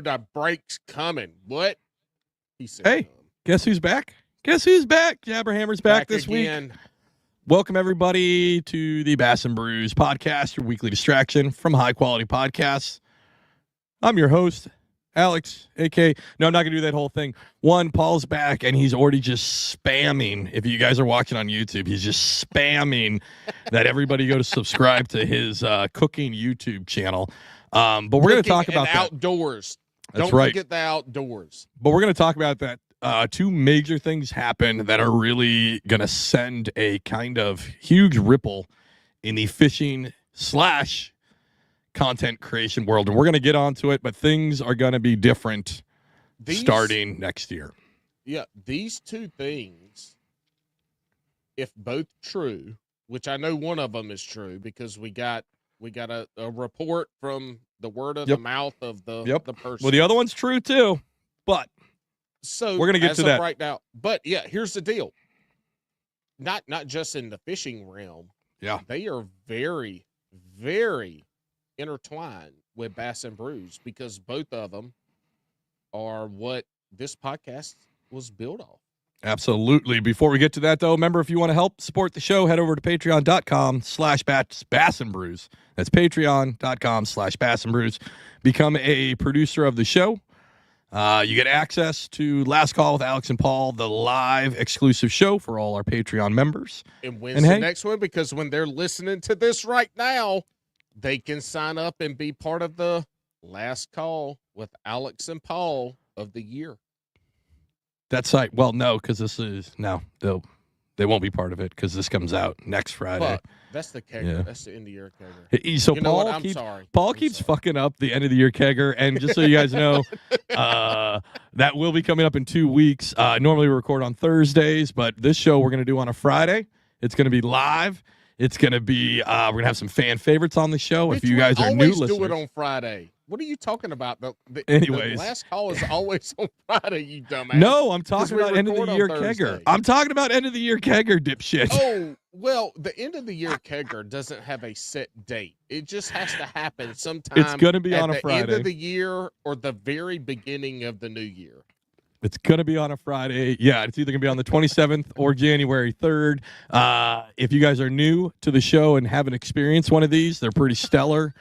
the break's coming. What? He said, hey, guess who's back? Guess who's back? Jabberhammer's back this again. week. Welcome, everybody, to the Bass and Brews podcast, your weekly distraction from high-quality podcasts. I'm your host, Alex, a.k.a. No, I'm not going to do that whole thing. One, Paul's back, and he's already just spamming. If you guys are watching on YouTube, he's just spamming that everybody go to subscribe to his cooking YouTube channel. But we're going to talk about that. Outdoors. That's Don't right. forget the outdoors. But we're going to talk about that. Two major things happen that are really going to send a kind of huge ripple in the fishing / content creation world. And we're going to get onto it, but things are going to be different starting next year. Yeah, these two things, if both true, which I know one of them is true because we got a report from the word of the mouth of the person. Well, the other one's true too, but so we're going to get to that right now. But yeah, here's the deal. Not just in the fishing realm. Yeah. They are very, very intertwined with Bass and Brews because both of them are what this podcast was built off. Absolutely. Before we get to that, though, remember, if you want to help support the show, head over to patreon.com/Bass and Brews. That's patreon.com/Bass and Brews. Become a producer of the show. You get access to Last Call with Alex and Paul, the live exclusive show for all our Patreon members. And when's the next one? Because when they're listening to this right now, they can sign up and be part of the Last Call with Alex and Paul of the year. That's right. Well, no, because this is they won't be part of it because this comes out next Friday. Fuck. That's the kegger. Yeah. That's the end of year kegger. So Paul I'm keeps sorry. fucking up the end of the year kegger, and just so you guys know, that will be coming up in 2 weeks. Normally we record on Thursdays, but this show we're going to do on a Friday. It's going to be live. It's going to be we're going to have some fan favorites on the show. If you guys are new listeners, do it on Friday. What are you talking about? Anyways, the Last Call is always on Friday, you dumbass. No, I'm talking about end of the year kegger. I'm talking about end of the year kegger, dipshit. Oh, well, the end of the year kegger doesn't have a set date. It just has to happen sometime. It's going to be on a Friday. End of the year or the very beginning of the new year. It's going to be on a Friday. Yeah, it's either going to be on the 27th or January 3rd. If you guys are new to the show and haven't experienced one of these, they're pretty stellar.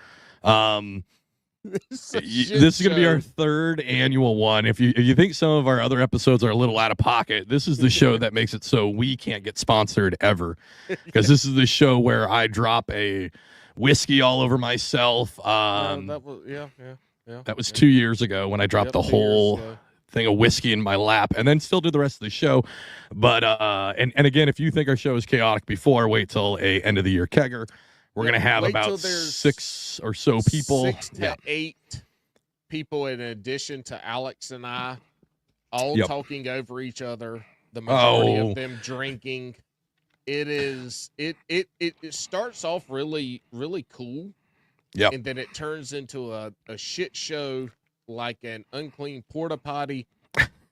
This is going to be our third annual one. If you think some of our other episodes are a little out of pocket, this is the show that makes it so we can't get sponsored ever. Because this is the show where I drop a whiskey all over myself. That was 2 years ago when I dropped the whole thing of whiskey in my lap, and then still do the rest of the show. But and again, if you think our show is chaotic before, wait till a end of the year kegger. We're going to have about 6 or so people. 6 to 8 people in addition to Alex and I, all talking over each other, the majority of them drinking. It starts off really, really cool. Yeah. And then it turns into a shit show like an unclean porta potty.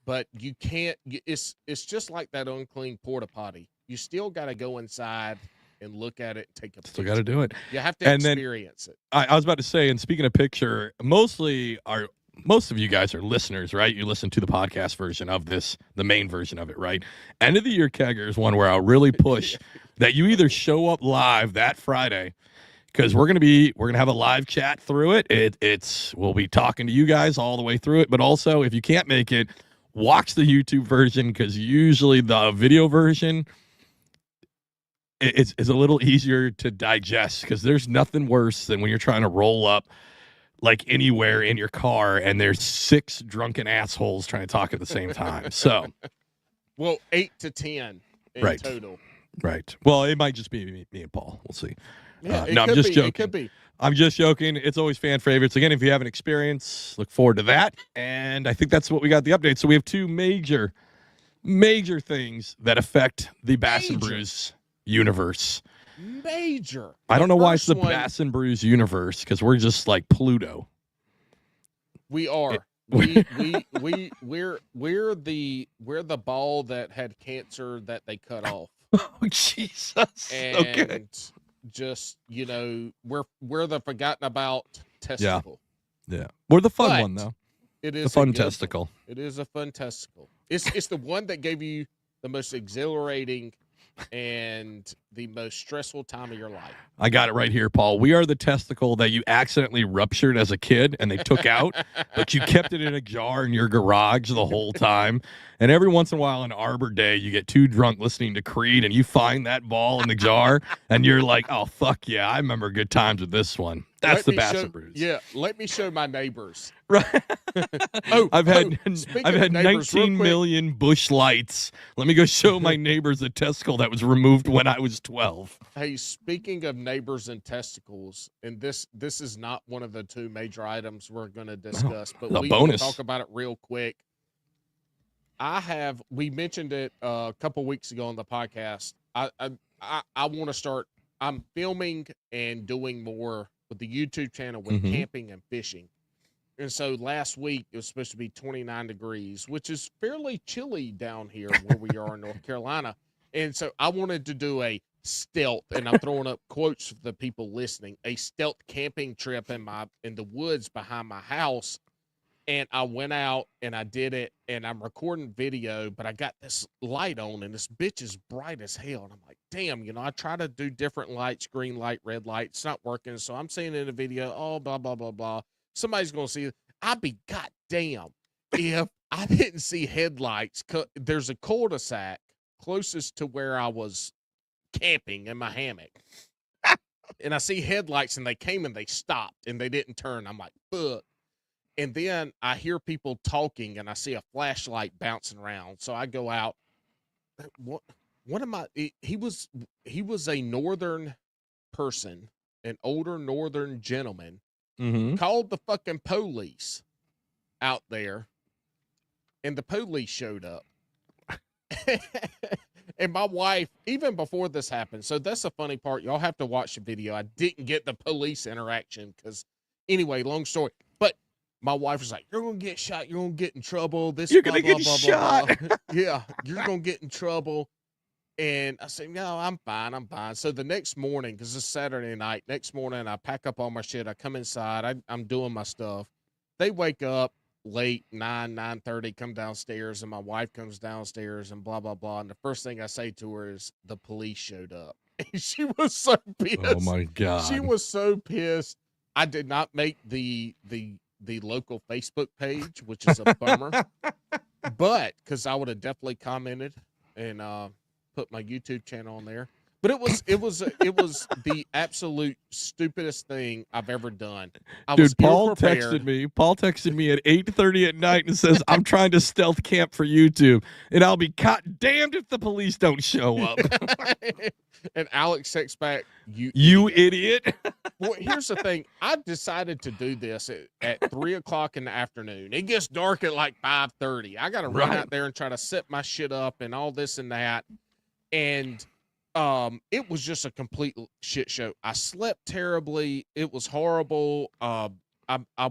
But you can't, it's just like that unclean porta potty. You still got to go inside and look at it, take a picture. Still got to do it. You have to experience it. I was about to say, and speaking of picture, most of you guys are listeners, right? You listen to the podcast version of this, the main version of it, right? End of the year kegger is one where I'll really push that you either show up live that Friday, because we're gonna have a live chat through it. We'll be talking to you guys all the way through it, but also if you can't make it, watch the YouTube version, because usually the video version it's a little easier to digest, because there's nothing worse than when you're trying to roll up like anywhere in your car and there's 6 drunken assholes trying to talk at the same time. So, well, 8 to 10 in total. Right. Well, it might just be me and Paul. We'll see. Yeah, no, I'm just joking. It could be. I'm just joking. It's always fan favorites. Again, if you haven't experienced, look forward to that. And I think that's what we got the update. So we have 2 major things that affect the Bass and Brews universe. Major. I don't know why it's the Bass and Brews universe, because we're just like Pluto. We are. We're the ball that had cancer that they cut off. Oh, Jesus. And okay. Just, we're the forgotten about testicle. Yeah. We're the fun one though. It The is fun good one. testicle. It is a fun testicle. It's the one that gave you the most exhilarating and the most stressful time of your life. I got it right here, Paul. We are the testicle that you accidentally ruptured as a kid and they took out, but you kept it in a jar in your garage the whole time. And every once in a while on Arbor Day, you get too drunk listening to Creed and you find that ball in the jar and you're like, oh, fuck yeah, I remember good times with this one. That's the Bass and Brews. Yeah, let me show my neighbors. Right. I've had speaking I've of had neighbors, real 19 quick- million bush lights. Let me go show my neighbors a testicle that was removed when I was 12. Hey, speaking of neighbors and testicles, and this is not one of the two major items we're going to discuss, but a we will bonus. talk about it real quick. We mentioned it a couple weeks ago on the podcast. I want to start. I'm filming and doing more with the YouTube channel with camping and fishing. And so last week it was supposed to be 29 degrees, which is fairly chilly down here where we are in North Carolina. And so I wanted to do a stealth, and I'm throwing up quotes for the people listening, a stealth camping trip in the woods behind my house. And I went out and I did it, and I'm recording video, but I got this light on and this bitch is bright as hell. And I'm like, damn, I try to do different lights, green light, red light. It's not working. So I'm saying in the video, oh, blah, blah, blah, blah. Somebody's going to see it. I'd be goddamn if I didn't see headlights. There's a cul-de-sac closest to where I was camping in my hammock. And I see headlights and they came and they stopped and they didn't turn. I'm like, fuck. And then I hear people talking and I see a flashlight bouncing around. So I go out. What am I? He was a northern person, an older northern gentleman, called the fucking police out there, and the police showed up. And my wife, even before this happened, so that's the funny part. Y'all have to watch the video. I didn't get the police interaction because, anyway, long story. But my wife was like, "You're gonna get shot. You're gonna get in trouble. You're gonna get shot. Yeah, you're gonna get in trouble." And I said, "No, I'm fine. I'm fine." So the next morning, because it's Saturday night, next morning I pack up all my shit. I come inside. I'm doing my stuff. They wake up late, 9:30, come downstairs, and my wife comes downstairs and blah, blah, blah. And the first thing I say to her is, the police showed up. And she was so pissed. Oh my God. She was so pissed. I did not make the local Facebook page, which is a bummer. But because I would have definitely commented and put my YouTube channel on there. But it was the absolute stupidest thing I've ever done. Paul texted me at 8:30 at night and says, "I'm trying to stealth camp for YouTube, and I'll be damned if the police don't show up." And Alex texts back, "You idiot." Well, here's the thing. I decided to do this at 3:00 in the afternoon. It gets dark at like 5:30. I got to run out there and try to set my shit up and all this and that. And it was just a complete shit show. I slept terribly. It was horrible. I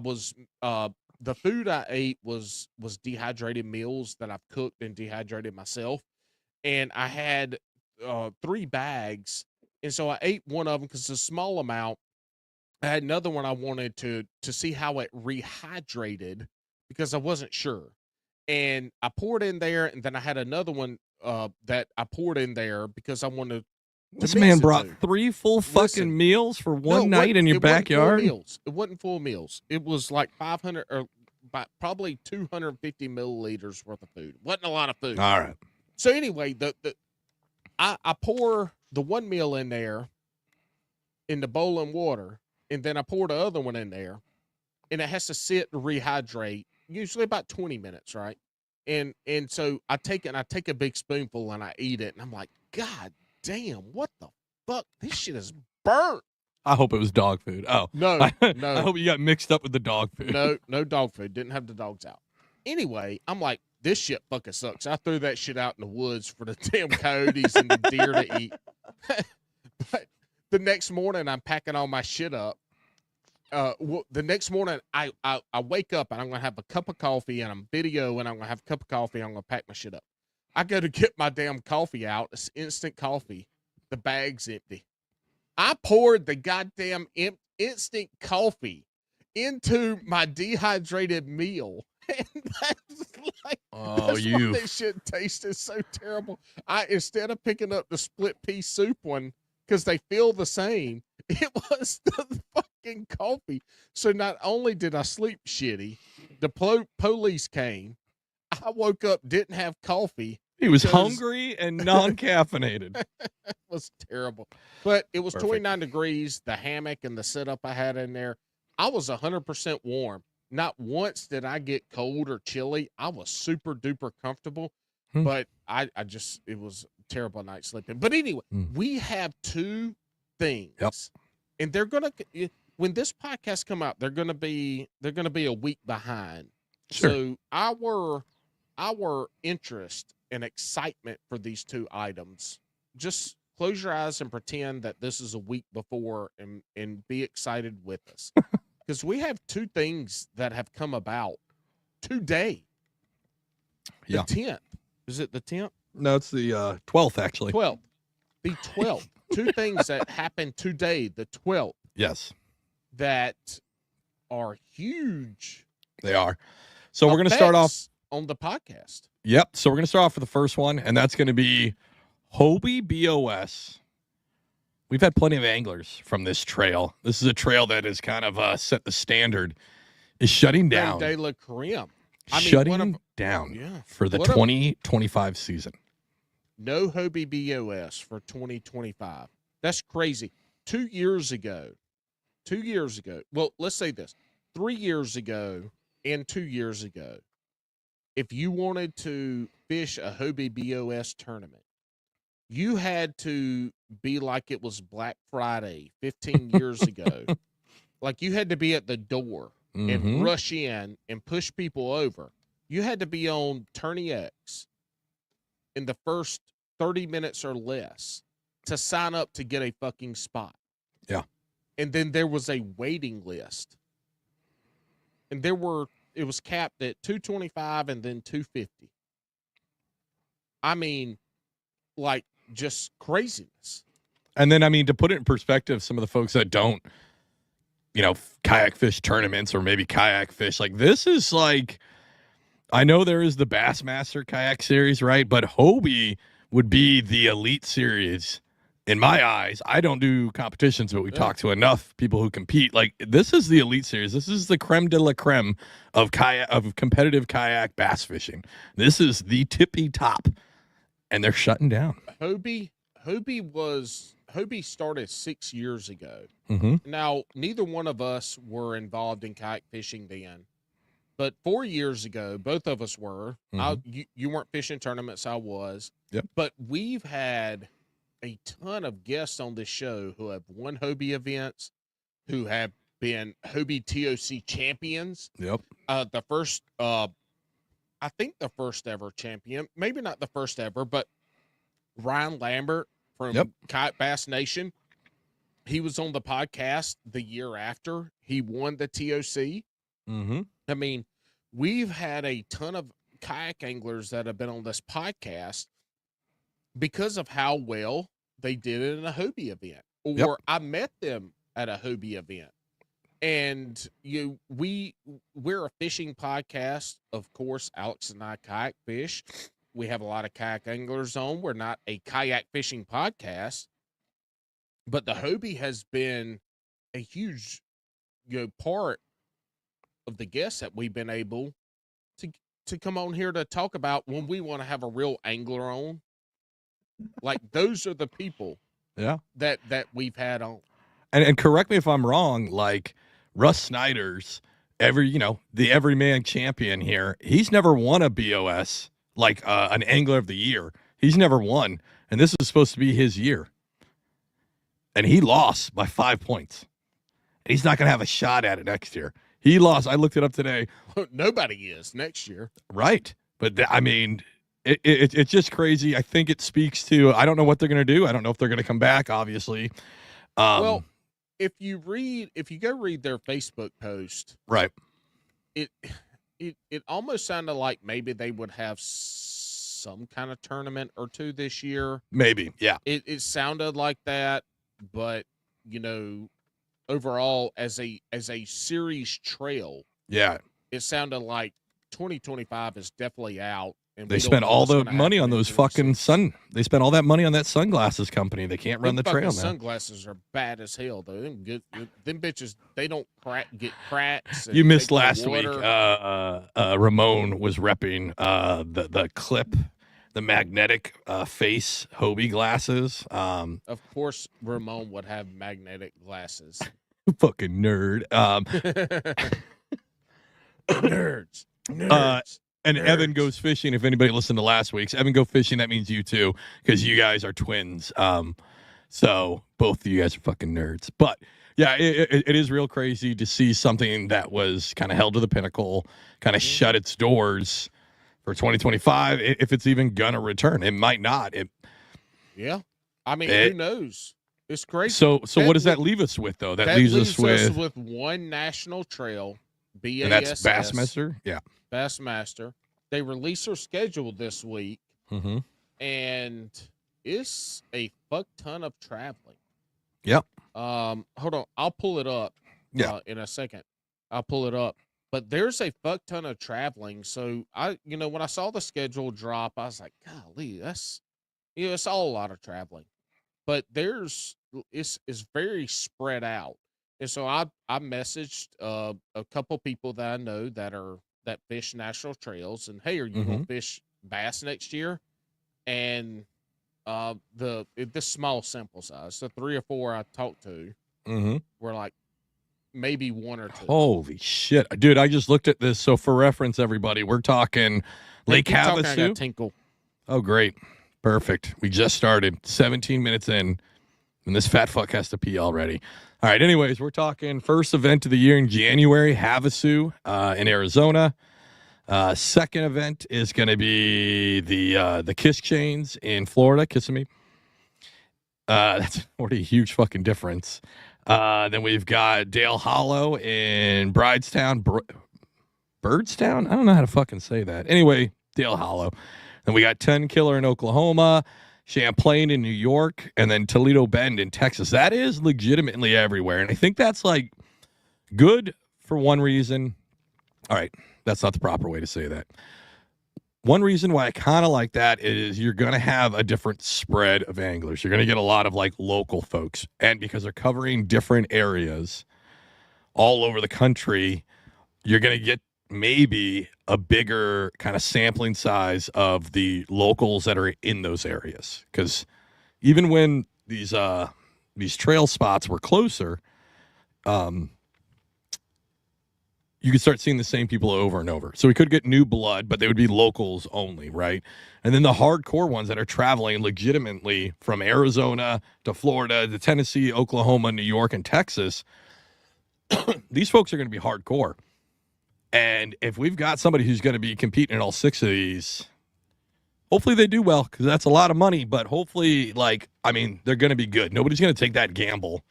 was the food I ate was dehydrated meals that I've cooked and dehydrated myself. And I had 3 bags. And so I ate one of them because it's a small amount. I had another one I wanted to see how it rehydrated because I wasn't sure. And I poured in there, and then I had another one that I poured in there because I wanted to This man brought 3 full fucking meals for one night in your backyard? It wasn't full meals. It was like 500 or probably 250 milliliters worth of food. It wasn't a lot of food. All right. So anyway, I pour the one meal in there in the bowl of water, and then I pour the other one in there, and it has to sit and rehydrate, usually about 20 minutes, right? And so I take a big spoonful and I eat it, and I'm like, God damn, what the fuck? This shit is burnt. I hope it was dog food. Oh. No. I hope you got mixed up with the dog food. No dog food. Didn't have the dogs out. Anyway, I'm like, this shit fucking sucks. I threw that shit out in the woods for the damn coyotes and the deer to eat. But the next morning, I'm packing all my shit up. The next morning, I wake up and I'm going to have a cup of coffee and I'm video and I'm going to have a cup of coffee and I'm going to pack my shit up. I go to get my damn coffee out. It's instant coffee. The bag's empty. I poured the goddamn instant coffee into my dehydrated meal And that's like, Oh, that's why you. that shit tasted so terrible. I instead of picking up the split pea soup one because they feel the same, it was the fucking coffee. So not only did I sleep shitty, the police came. I woke up, didn't have coffee. He was because hungry and non-caffeinated. It was terrible. But it was Perfect. 29 degrees, the hammock and the setup I had in there. I was 100% warm. Not once did I get cold or chilly. I was super duper comfortable, but I just, it was a terrible night sleeping. But anyway, we have two things. Yep. And they're going to, when this podcast come out, they're going to be a week behind. Sure. So our interest and excitement for these two items, just close your eyes and pretend that this is a week before and be excited with us. Because we have two things that have come about today. The 10th. Is it the 10th? No, it's the 12th, actually. 12th. The 12th. Two things that happened today, the 12th. Yes. That are huge. They are. So we're going to start off on the podcast. Yep. So we're going to start off with the first one, and that's going to be Hobie BOS. We've had plenty of anglers from this trail. This is a trail that has kind of set the standard. Is shutting down. De la Creme. Shutting down for the 2025 season. No Hobie BOS for 2025. That's crazy. 2 years ago. Well, let's say this. 3 years ago and 2 years ago, if you wanted to fish a Hobie BOS tournament, you had to be like it was Black Friday 15 years ago. Like you had to be at the door and rush in and push people over. You had to be on Tourney X in the first 30 minutes or less to sign up to get a fucking spot. Yeah. And then there was a waiting list. And it was capped at 225 and then 250. I mean, like just craziness. And then, I mean, to put it in perspective, some of the folks that don't, kayak fish tournaments or maybe kayak fish, like this is like, I know there is the Bassmaster kayak series, right? But Hobie would be the elite series in my eyes. I don't do competitions, but we talk to enough people who compete. Like this is the elite series. This is the creme de la creme of competitive kayak bass fishing. This is the tippy top, and they're shutting down. Hobie started 6 years ago. Mm-hmm. Now, neither one of us were involved in kayak fishing then, but 4 years ago, both of us were. You weren't fishing tournaments, I was. Yep. But we've had a ton of guests on this show who have won Hobie events, who have been Hobie TOC champions. Yep. I think the first ever champion, maybe not the first ever, but Ryan Lambert from Kayak Bass Nation. He was on the podcast the year after he won the TOC. Mm-hmm. I mean, we've had a ton of kayak anglers that have been on this podcast because of how well they did it in a Hobie event, or I met them at a Hobie event. And we're a fishing podcast. Of course, Alex and I kayak fish. We have a lot of kayak anglers on. We're not a kayak fishing podcast, but the Hobie has been a huge, part of the guests that we've been able to come on here to talk about when we want to have a real angler on. Like those are the people that we've had on. And correct me if I'm wrong, like Russ Snyder's the everyman champion here. He's never won a BOS, like an angler of the year. He's never won. And this is supposed to be his year. And he lost by 5 points. He's not going to have a shot at it next year. He lost. I looked it up today. Nobody is next year. Right. But it's just crazy. I think it speaks to, I don't know what they're going to do. I don't know if they're going to come back, obviously. Well, if you go read their Facebook post, right, it almost sounded like maybe they would have some kind of tournament or two this year. Maybe, yeah. It sounded like that, but overall as a series trail, yeah, it sounded like 2025 is definitely out. And They we don't spent know all what's the gonna money happen on in those fucking 26. They spent all that money on that sunglasses company. They can't run Them the trail fucking now. sunglasses are bad as hell, though. Them bitches, they don't get cracks You and missed take no last week. water. Ramon was repping the clip, the magnetic face Hobie glasses. Of course, Ramon would have magnetic glasses. Fucking nerd. Nerds. Uh, Nerds. and Nerds. Evan goes fishing. If anybody listened to last week's, Evan go fishing. That means you too, because you guys are twins. So both of you guys are fucking nerds. But yeah, it is real crazy to see something that was kind of held to the pinnacle, kind of shut its doors for 2025. If it's even gonna return, it might not. Yeah. I mean, who knows? It's crazy. So what does that leave us with, though? That leaves us with one national trail, BASS. And that's Bassmaster? Yeah. Bassmaster. They release their schedule this week, mm-hmm. and it's a fuck ton of traveling. Yep. Hold on. I'll pull it up in a second. I'll pull it up. But there's a fuck ton of traveling. So, when I saw the schedule drop, I was like, golly, it's all a lot of traveling. But it's very spread out. And so I messaged a couple people that I know that fish national trails, and hey, are you gonna fish bass next year? And this small sample size, so 3 or 4 I talked to were like maybe 1 or 2. Holy shit, dude! I just looked at this. So for reference, everybody, we're talking Lake Havasu. Tinkle. Oh, great, perfect. We just started 17 minutes in. And this fat fuck has to pee already. All right, anyways, we're talking first event of the year in January, Havasu in Arizona. Second event is going to be the Kiss Chains in Florida, Kissimmee. That's already a huge fucking difference. Then we've got Dale Hollow in Bridestown. Birdstown? I don't know how to fucking say that. Anyway, Dale Hollow. Then we got 10 Killer in Oklahoma. Champlain in New York, and then Toledo Bend in Texas. That is legitimately everywhere. And I think that's like good for one reason. All right, that's not the proper way to say that. One reason why I kind of like that is you're going to have a different spread of anglers. You're going to get a lot of like local folks. And because they're covering different areas all over the country, you're going to get maybe a bigger kind of sampling size of the locals that are in those areas. Because even when these trail spots were closer, you could start seeing the same people over and over. So we could get new blood, but they would be locals only, right? And then the hardcore ones that are traveling legitimately from Arizona to Florida to Tennessee, Oklahoma, New York, and Texas, these folks are going to be hardcore. And if we've got somebody who's going to be competing in all 6 of these, hopefully they do well, because that's a lot of money. But hopefully, they're going to be good. Nobody's going to take that gamble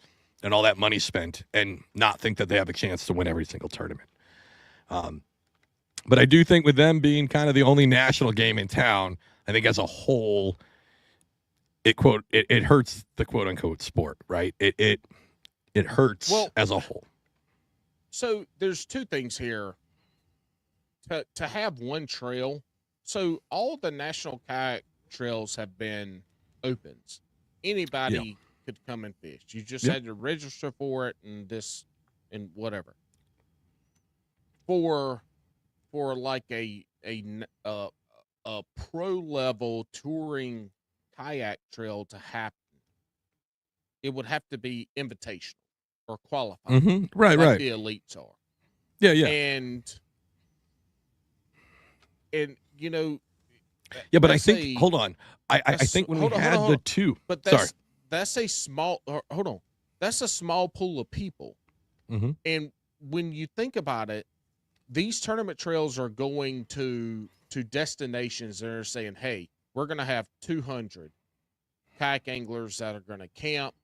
and all that money spent and not think that they have a chance to win every single tournament. But I do think with them being kind of the only national game in town, I think as a whole, it hurts the quote unquote sport, right? It hurts as a whole. So there's 2 things here. To have one trail, so all the national kayak trails have been opens. Anybody could come and fish. You just had to register for it and whatever. For like a pro level touring kayak trail to happen, it would have to be invitational or qualified. Right. The elites are. Yeah. And but I think hold on. I think when we had the 2, but that's a small. Hold on, that's a small pool of people. And when you think about it, these tournament trails are going to destinations that are saying, "Hey, we're going to have 200 kayak anglers that are going to camp,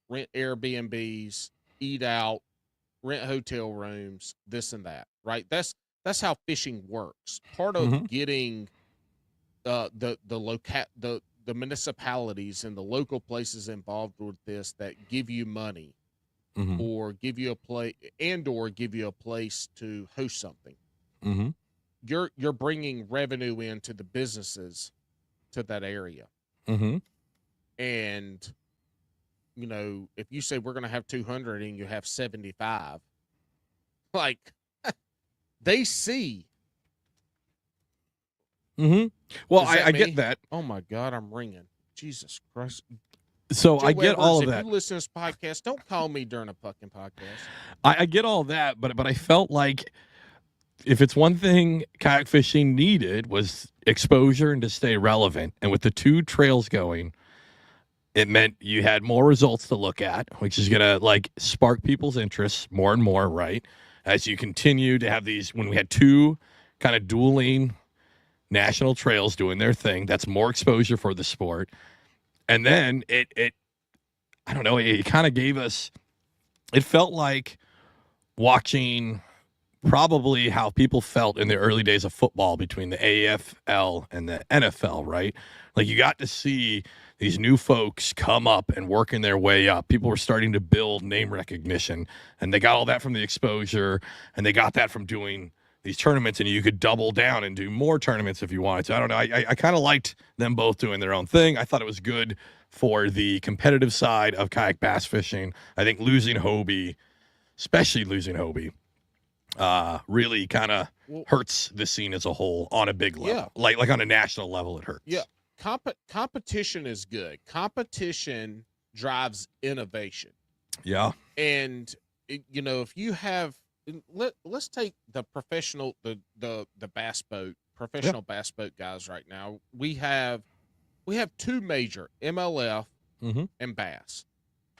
rent Airbnbs, eat out, rent hotel rooms, this and that." Right? That's how fishing works. Part of getting the municipalities and the local places involved with this that give you money or give you a place to host something you're bringing revenue into the businesses to that area. Mm-hmm. And if you say we're going to have 200 and you have 75, like they see. Mm-hmm. Well, Is that I me? get that. Oh my God, I'm ringing. Jesus Christ. So Joe I get Evers, all of that. If you listen to this podcast, don't call me during a fucking podcast. I get all that, but I felt like if it's one thing kayak fishing needed was exposure and to stay relevant. And with the 2 trails going, it meant you had more results to look at, which is going to like spark people's interests more and more, right? As you continue to have these, when we had 2 kind of dueling national trails doing their thing, that's more exposure for the sport. And then it I don't know, it kind of gave us, it felt like watching probably how people felt in the early days of football between the AFL and the NFL, right? Like you got to see these new folks come up and working their way up. People were starting to build name recognition, and they got all that from the exposure, and they got that from doing these tournaments, and you could double down and do more tournaments if you wanted to. I don't know. I kind of liked them both doing their own thing. I thought it was good for the competitive side of kayak bass fishing. I think losing Hobie, especially losing Hobie, really kind of hurts the scene as a whole on a big level. Yeah. Like on a national level, it hurts. Yeah. Competition is good. Competition drives innovation. Yeah. And if you have, let's take the professional, the bass boat, professional bass boat guys right now. We have 2 major, MLF and Bass,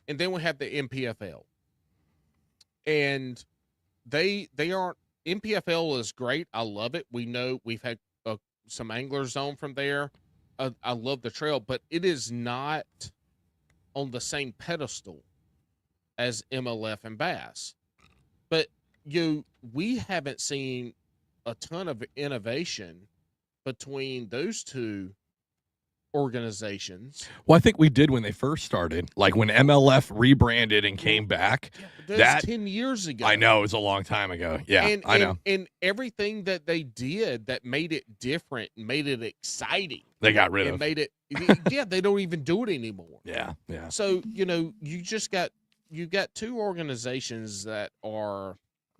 and then we have the MPFL. And they aren't. MPFL is great. I love it. We know we've had some anglers on from there. I love the trail, but it is not on the same pedestal as MLF and Bass. But we haven't seen a ton of innovation between those 2 organizations. Well, I think we did when they first started, like when MLF rebranded and came back. Yeah, that 10 years ago. I know, it was a long time ago. Yeah, I know. And everything that they did that made it different, made it exciting. They got rid of. Made it. Yeah, they don't even do it anymore. Yeah, yeah. So you got 2 organizations that are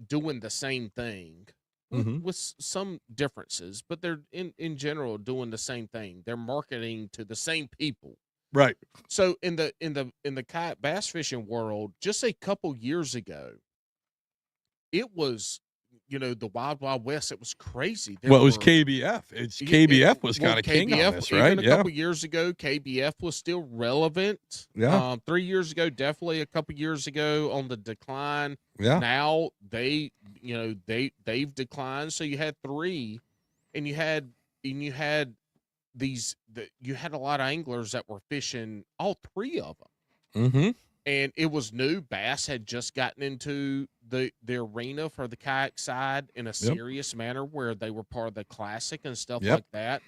doing the same thing. With some differences, but they're in general doing the same thing. They're marketing to the same people, right? So in the kayak bass fishing world, just a couple years ago, it was the Wild Wild West. It was crazy. It was KBF. KBF was kind of king on this, right? A couple years ago, KBF was still relevant. Yeah. 3 years ago, definitely a couple years ago on the decline. Yeah. Now they've declined. So you had 3, and you had these. You had a lot of anglers that were fishing all 3 of them. Mm-hmm. And it was new. Bass had just gotten into the arena for the kayak side in a serious manner, where they were part of the classic and stuff like that.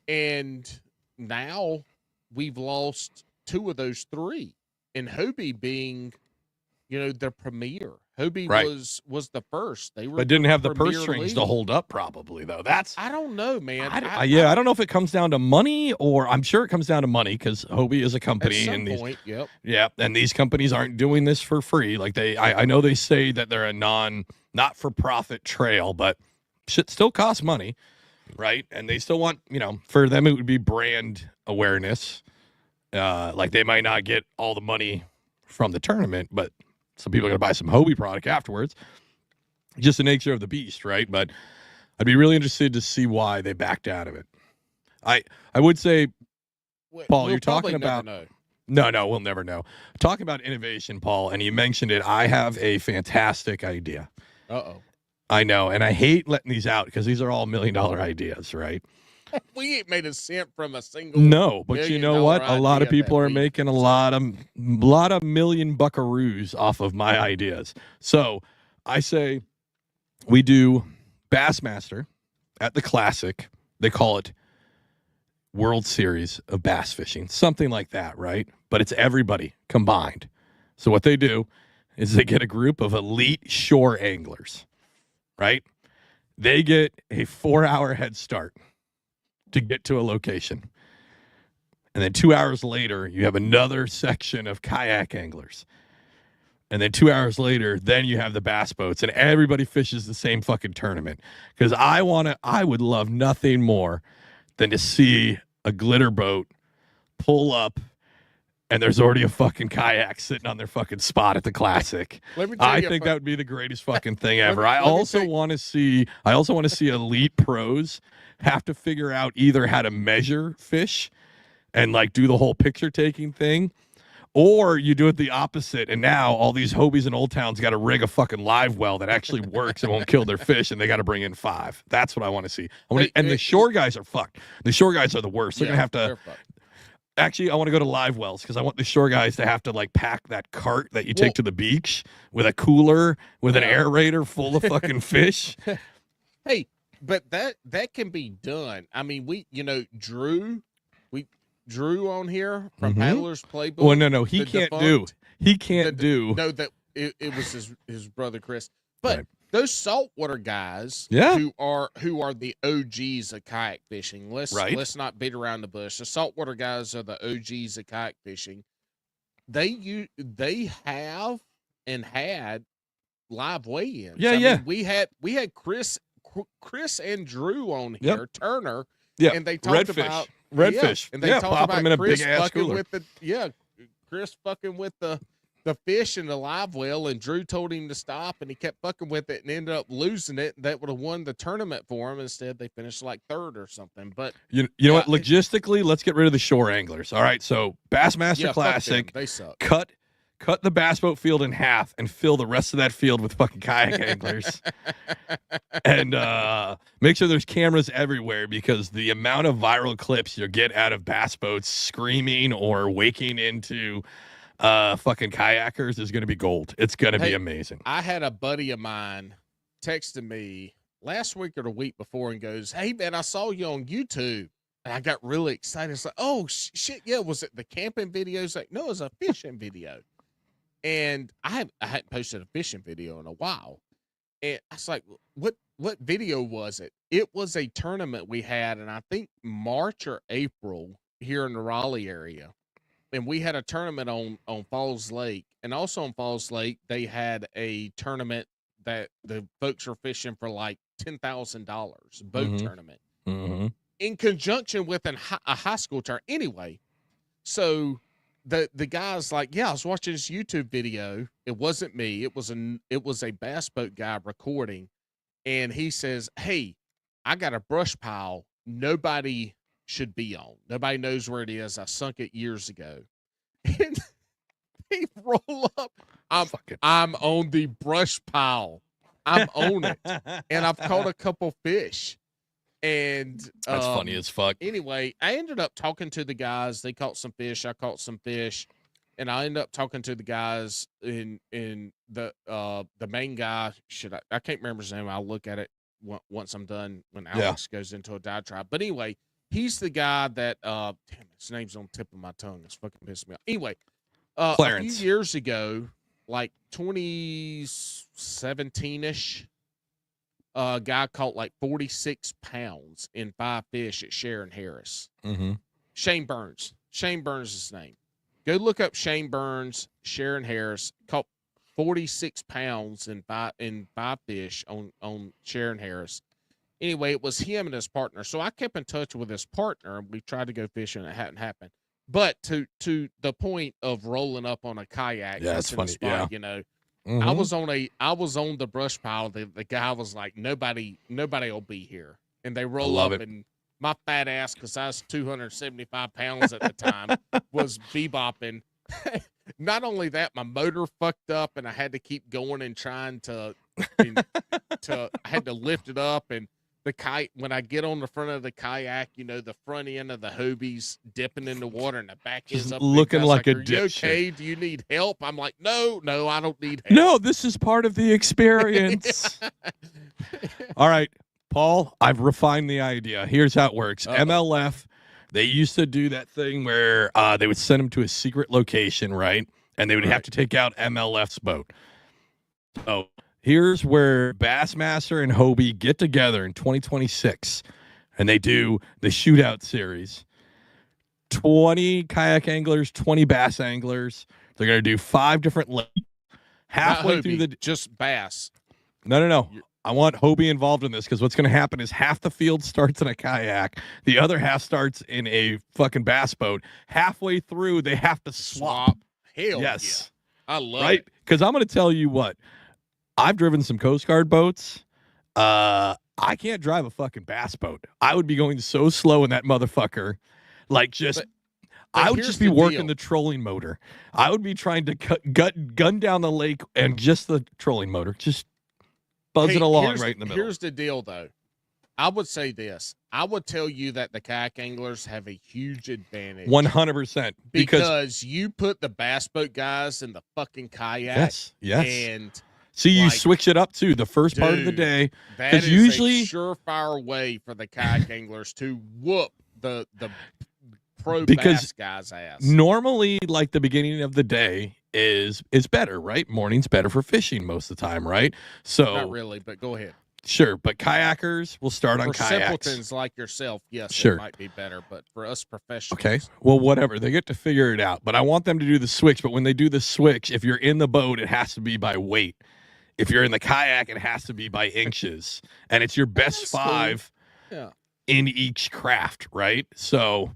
And now we've lost 2 of those 3, and Hobie being, the premier. Hobie was the first. They were, but didn't have the purse strings to hold up. Probably though. I don't know, man. I don't know if it comes down to money, or I'm sure it comes down to money because Hobie is a company, at some and point, and these companies aren't doing this for free. Like I know they say that they're a not for profit trail, but shit still costs money, right? And they still want, for them it would be brand awareness. Like they might not get all the money from the tournament, but some people are going to buy some Hobie product afterwards. Just the nature of the beast, right? But I'd be really interested to see why they backed out of it. I would say, Paul, you're talking about... No, we'll never know. Talking about innovation, Paul, and you mentioned it. I have a fantastic idea. Uh-oh. I know, and I hate letting these out because these are all $1 million ideas, right? We ain't made a cent from a single. No, but you know what? A lot of people are making a lot of million buckaroos off of my ideas. So I say we do Bassmaster at the Classic. They call it World Series of Bass Fishing, something like that, right? But it's everybody combined. So what they do is they get a group of elite shore anglers, right? They get a 4-hour head start to get to a location. And then 2 hours later, you have another section of kayak anglers. And then 2 hours later, then you have the bass boats, and everybody fishes the same fucking tournament. Because I would love nothing more than to see a glitter boat pull up, and there's already a fucking kayak sitting on their fucking spot at the Classic. I think that would be the greatest fucking thing ever. I also want to see elite pros have to figure out either how to measure fish and like do the whole picture taking thing, or you do it the opposite, and now all these Hobies and Old Towns got to rig a fucking live well that actually works and won't kill their fish, and they got to bring in 5. That's what I want to see. The shore guys are fucked. The shore guys are the worst. They're gonna have to. Actually, I want to go to live wells because I want the shore guys to have to like pack that cart that you take to the beach with a cooler with an aerator full of fucking fish. Hey, but that can be done. I mean, Drew on here from Paddler's Playbook. Well, no, he can't do. No, that it was his brother Chris. But right. Those saltwater guys, who are the OGs of kayak fishing. Let's not beat around the bush. The saltwater guys are the OGs of kayak fishing. They have and had live weigh-ins. Yeah, I mean, we had Chris and Drew on here, Turner. Yeah, and they talked about redfish, and they talked about them in a Chris big ass cooler. Chris fucking with the fish in the live well, and Drew told him to stop, and he kept fucking with it and ended up losing it. That would have won the tournament for him. Instead, they finished like 3rd or something. But you know what? Logistically, let's get rid of the shore anglers. All right, so Bassmaster Classic, they suck. Cut the bass boat field in half and fill the rest of that field with fucking kayak anglers. And make sure there's cameras everywhere, because the amount of viral clips you'll get out of bass boats screaming or waking into fucking kayakers is going to be gold. It's going to be amazing. I had a buddy of mine texted me last week or the week before and goes, "Hey, man, I saw you on YouTube." And I got really excited. It's like, oh, shit, yeah, was it the camping video? It's like, no, it was a fishing video. And I hadn't posted a fishing video in a while. And I was like, what video was it? It was a tournament we had, and I think March or April here in the Raleigh area. And we had a tournament on Falls Lake. And also on Falls Lake, they had a tournament that the folks were fishing for like $10,000, boat tournament. Mm-hmm. In conjunction with a high school tournament. Anyway, so the guy's like, yeah, I was watching this YouTube video. It wasn't me. It was a bass boat guy recording. And he says, hey, I got a brush pile nobody should be on. Nobody knows where it is. I sunk it years ago. And they roll up. I'm on the brush pile. I'm on it. And I've caught a couple fish. And that's funny as fuck. Anyway, I ended up talking to the guys. They caught some fish. I caught some fish, and I ended up talking to the guys in the main guy. I can't remember his name. I'll look at it once I'm done when Alex goes into a diatribe. But anyway, he's the guy that damn, his name's on the tip of my tongue. It's fucking pissing me off. Anyway, Clarence. A few years ago, like 2017-ish. Guy caught like 46 pounds in 5 fish at Sharon Harris. Mm-hmm. Shane Burns. Shane Burns is his name. Go look up Shane Burns, Sharon Harris. Caught 46 pounds in 5 fish on Sharon Harris. Anyway, it was him and his partner. So I kept in touch with his partner, and we tried to go fishing, and it hadn't happened. But to the point of rolling up on a kayak, that's funny. Spot, you know. Mm-hmm. I was on the brush pile. The guy was like, nobody will be here. And they roll up, and my fat ass, because I was 275 pounds at the time, was bebopping. Not only that, my motor fucked up, and I had to keep going and trying I had to lift it up, and the kite, when I get on the front of the kayak, you know, the front end of the Hobies dipping in the water, and the back is up. Looking like a dipshit. Okay? Do you need help? I'm like, no, I don't need help. No, this is part of the experience. All right, Paul, I've refined the idea. Here's how it works. MLF, they used to do that thing where they would send them to a secret location, right? And they would have to take out MLF's boat. So here's where Bassmaster and Hobie get together in 2026, and they do the shootout series. 20 kayak anglers, 20 bass anglers. They're going to do 5 different lakes. Halfway through the just bass. No. I want Hobie involved in this because what's going to happen is half the field starts in a kayak, the other half starts in a fucking bass boat. Halfway through, they have to swap. Hell yes, yeah. I love right? it. Because I'm going to tell you what, I've driven some Coast Guard boats. I can't drive a fucking bass boat. I would be going so slow in that motherfucker, like just. But I would just be working the trolling motor. I would be trying to gun down the lake and just the trolling motor, just buzzing along right in the middle. Here's the deal, though. I would say this. I would tell you that the kayak anglers have a huge advantage. 100%. Because you put the bass boat guys in the fucking kayak. Yes. And see, you switch it up, too, the first part of the day. That is usually a surefire way for the kayak anglers to whoop the bass guy's ass. Normally, like the beginning of the day is better, right? Morning's better for fishing most of the time, right? So not really, but go ahead. Sure, but kayakers will start on kayaks. Simpletons like yourself, yes, sure. It might be better, but for us professionals. Okay, well, whatever. They get to figure it out, but I want them to do the switch. But when they do the switch, if you're in the boat, it has to be by weight. If you're in the kayak, it has to be by inches. And it's your best 5 in each craft, right? So,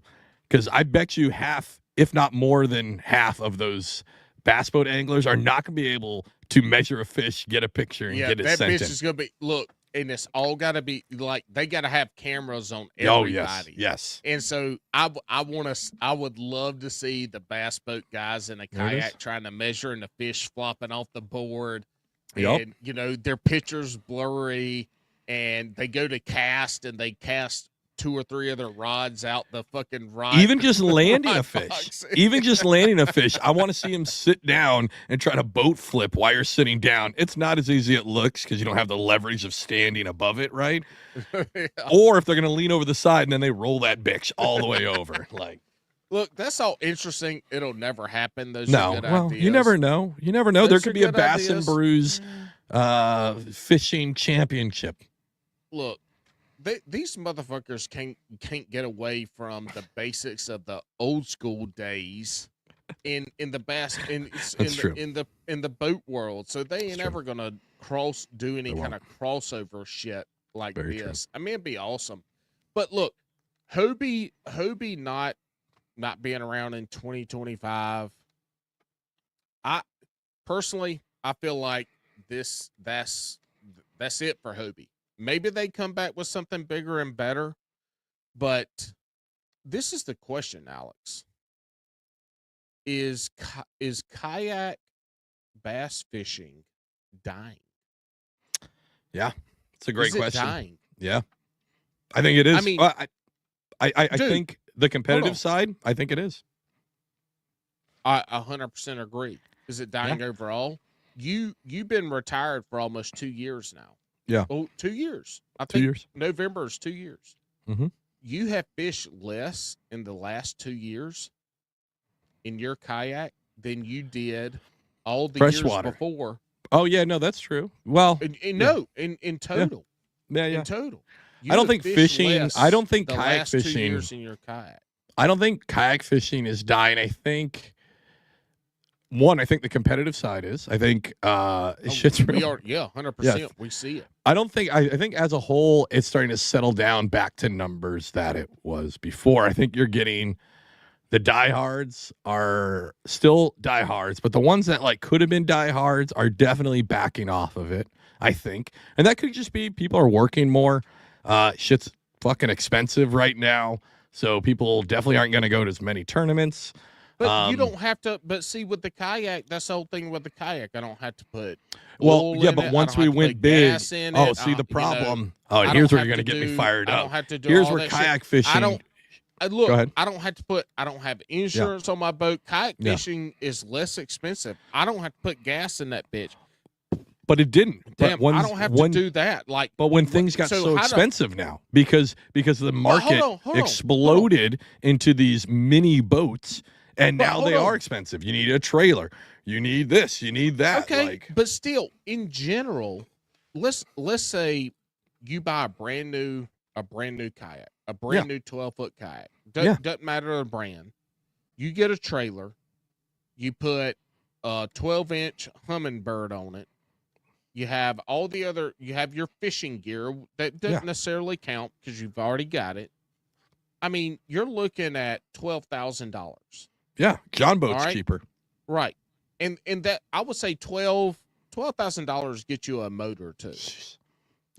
because I bet you half, if not more than half of those bass boat anglers are not going to be able to measure a fish, get a picture, and get it sent in. That bitch is going to be, look, and it's all got to be, like, they got to have cameras on everybody. Oh, yes. And so I would love to see the bass boat guys in a kayak trying to measure and the fish flopping off the board. And, you know, their picture's blurry, and they go to cast, and they cast 2 or 3 other rods out the fucking rod. Even just landing a fish. Even just landing a fish. I want to see him sit down and try to boat flip while you're sitting down. It's not as easy as it looks because you don't have the leverage of standing above it, right? Or if they're going to lean over the side and then they roll that bitch all the way over. Like, look, that's all interesting. It'll never happen. Those are good ideas. You never know. You never know. Those there could be a Bass ideas. and Brews fishing championship. Look. These motherfuckers can't get away from the basics of the old school days in the bass in the boat world. So they ain't ever gonna do any kind of crossover shit like this. I mean, it'd be awesome. But look, Hobie not being around in 2025. I feel like that's it for Hobie. Maybe they come back with something bigger and better, but this is the question, Alex. Is kayak bass fishing dying? Yeah, it's a great question. Dying? Yeah, I think it is. I mean, I think the competitive side, I think it is. I 100% agree. Is it dying overall? You've been retired for almost 2 years now. Yeah. Oh, 2 years. I think 2 years. November is 2 years. Mm-hmm. You have fished less in the last 2 years in your kayak than you did all the years before. Oh yeah, no, that's true. Well, in total. Yeah. In total. I don't think fishing. I don't think kayak fishing. 2 years in your kayak. I don't think kayak fishing is dying. I think. I think the competitive side is. I think shit's real. 100%. Yeah. We see it. I think as a whole, it's starting to settle down back to numbers that it was before. I think you're getting the diehards are still diehards, but the ones that like could have been diehards are definitely backing off of it, I think. And that could just be people are working more. Shit's fucking expensive right now. So people definitely aren't going to go to as many tournaments. But you don't have to. But see, with the kayak, that's the whole thing with the kayak. I don't have to put. But once we went big, the problem. Here's where you're going to get me fired up. I don't have to do. Here's all where that kayak shit. fishing. I don't. Look, Go ahead. I don't have to put. I don't have insurance on my boat. Kayak fishing is less expensive. I don't have to put gas in that bitch. But it didn't. Damn, I don't have to do that. But when things got so expensive now, because the market exploded into these mini boats. And But now hold they are on. expensive. You need a trailer. You need this. You need that. Okay, Like, but still, in general, let's say you buy a brand new kayak, a yeah, brand new 12-foot kayak. yeah. Doesn't matter the brand. You get a trailer, you put a 12-inch Humminbird on it. You have you have your fishing gear that Yeah. doesn't necessarily count because you've already got it. I mean, you're looking at $12,000. Yeah. John All boat's right, cheaper. right, and that I would say $12,000 get you a motor too.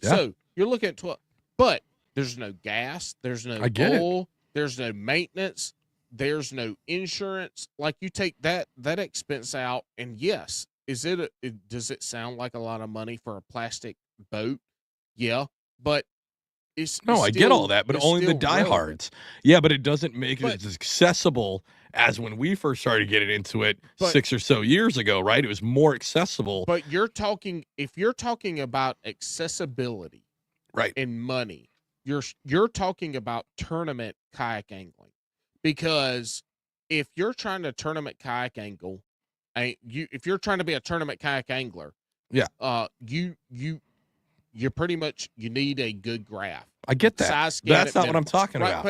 Yeah. So you're looking at 12, but there's no gas, there's no I get it. oil, there's no maintenance, there's no insurance. Like you take that expense out, and yes, does it sound like a lot of money for a plastic boat? Yeah, but No, I get all that, but it's only the still relevant. diehards. Yeah, but it doesn't make it But- as accessible as when we first started getting into it But- 6 or so years ago, right? It was more accessible. But if you're talking about accessibility, Right. and money, you're talking about tournament kayak angling, because if you're trying to tournament kayak angle, if you're trying to be a tournament kayak angler, Yeah. You pretty much you need a good graph. I get that. Size scan That's at not what I'm minimum. talking Right, about.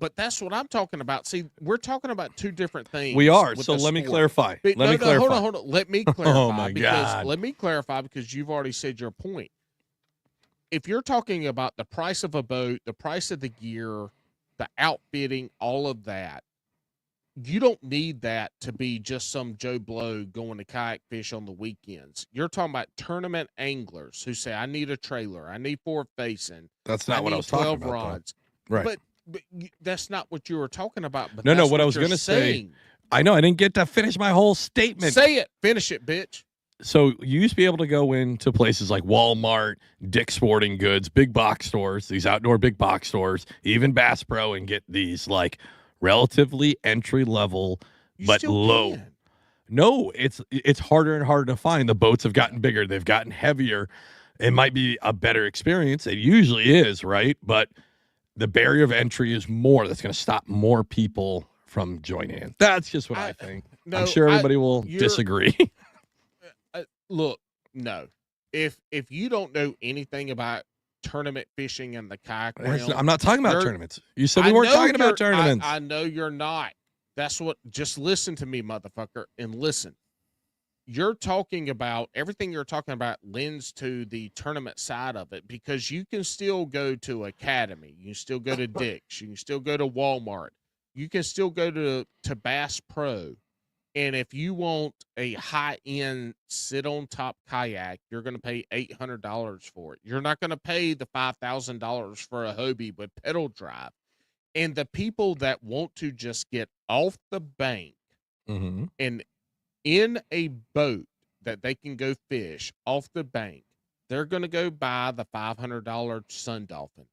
but that's what I'm talking about. See, we're talking about two different things. We are. with So the let me sport. clarify. But Let me clarify. Hold on. Let me clarify. my because God. Let me clarify because you've already said your point. If you're talking about the price of a boat, the price of the gear, the outfitting, all of that, you don't need that to be just some Joe Blow going to kayak fish on the weekends. You're talking about tournament anglers who say, I need a trailer, I need forward facing. That's not what I was talking about. rods. Though. Right. But that's not what you were talking about. But No, that's what I was going gonna to say- I know I didn't get to finish my whole statement. Say it. Finish it, bitch. So you used to be able to go into places like Walmart, Dick's Sporting Goods, big box stores, these outdoor big box stores, even Bass Pro, and get these like relatively entry level You but still low. can. No, it's harder and harder to find. The boats have gotten bigger, they've gotten heavier. It might be a better experience. It usually is, right? But the barrier of entry is more. That's going to stop more people from joining in. That's just what I think. No, I'm sure everybody will you're- disagree. Look, no. If you don't know anything about tournament fishing in the kayak realm, I'm not talking about you're- tournaments. You said we I weren't know talking about you're- tournaments. I know you're not. That's what. Just listen to me, motherfucker, and listen. You're talking about everything you're talking about lends to the tournament side of it, because you can still go to Academy, you can still go to Dick's, you can still go to Walmart, you can still go to Bass Pro, and if you want a high end sit on top kayak, you're going to pay $800 for it. You're not going to pay the $5,000 for a Hobie with pedal drive. And the people that want to just get off the bank Mm-hmm. and in a boat that they can go fish off the bank, they're going to go buy the $500 Sun Dolphin.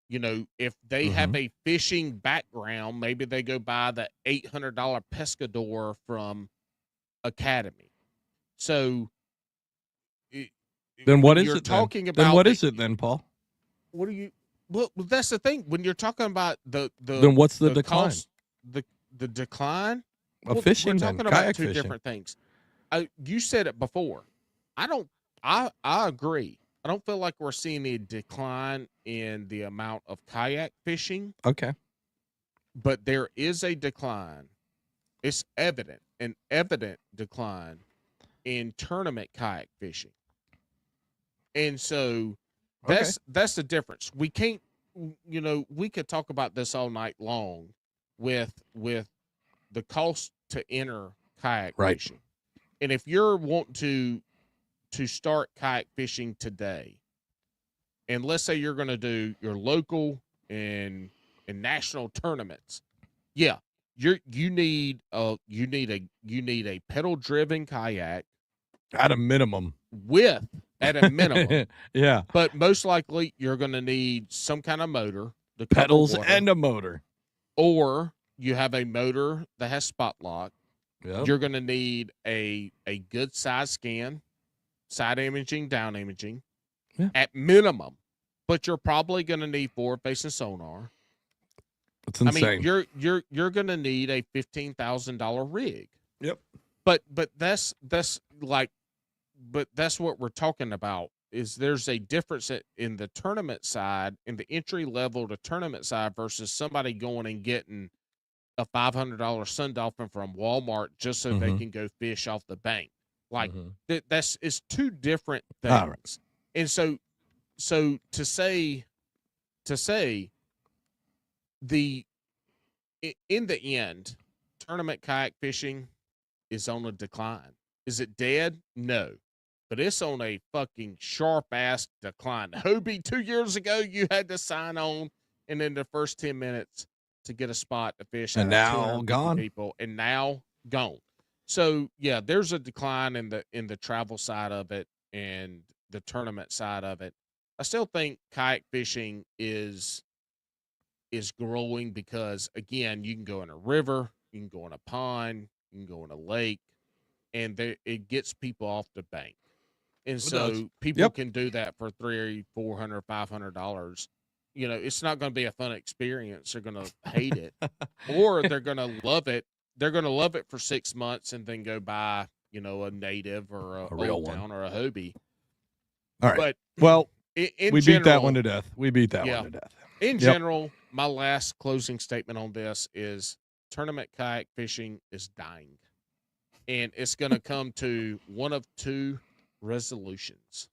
You know, if they have a fishing background, maybe they go buy the $800 Pescador from Academy. So Then what when is you're it talking then? about Then what the- is it then, Paul? What are you? Well, that's the thing. When you're talking about the Then what's the decline cost, the decline of Well, fishing? We're Then talking about kayak two fishing. different things. You said it before. I agree. I don't feel like we're seeing a decline in the amount of kayak fishing, Okay. but there is a decline. It's an evident decline in tournament kayak fishing. And so that's the difference. We can't, we could talk about this all night long with the cost to enter kayak Right. fishing. And if you're wanting to start kayak fishing today, and let's say you're going to do your local and national tournaments, yeah, you need a pedal driven kayak At a minimum. at a minimum, Yeah. but most likely you're going to need some kind of motor, to cover Pedals water, and a motor. or you have a motor that has spot lock. Yep. You're going to need a good size scan, side imaging, down imaging, at minimum. But you're probably going to need forward facing sonar. That's insane. I mean, you're gonna need a $15,000 rig. Yep. But that's what we're talking about. Is there's a difference in the tournament side, in the entry level to tournament side, versus somebody going and getting a $500 sun dolphin from Walmart just so they can go fish off the bank. Like that's it's two different things. All right. And so to say in the end, tournament kayak fishing is on a decline. Is it dead? No. But it's on a fucking sharp-ass decline. Hobie, 2 years ago, you had to sign on, and in the first 10 minutes to get a spot to fish. And now gone. People, and now gone. So, yeah, there's a decline in the travel side of it and the tournament side of it. I still think kayak fishing is growing because, again, you can go in a river, you can go in a pond, you can go in a lake, and it gets people off the bank. And so people can do that for $300, $400, $500. You know, it's not going to be a fun experience. They're going to hate it, or they're going to love it. They're going to love it for 6 months and then go buy, you know, a native or a real Old one Town or a Hobie. All right. But well, we beat that one to death. We beat that one to death. In general, my last closing statement on this is tournament kayak fishing is dying. And it's going to come to one of two resolutions.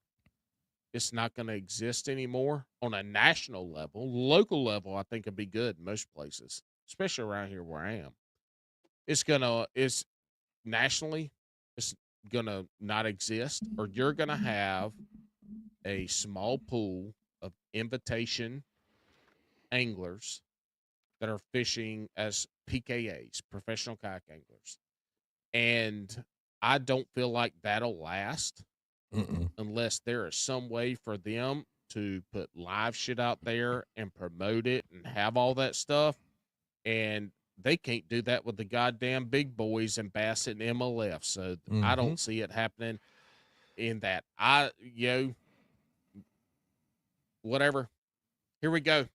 It's not going to exist anymore on a national level. Local level, I think, would be good in most places, especially around here where I am. It's nationally, it's going to not exist, or you're going to have a small pool of invitation anglers that are fishing as PKAs, professional kayak anglers. And I don't feel like that'll last unless there is some way for them to put live shit out there and promote it and have all that stuff. And they can't do that with the goddamn big boys and Bassett and MLF. So I don't see it happening in that. Whatever. Here we go.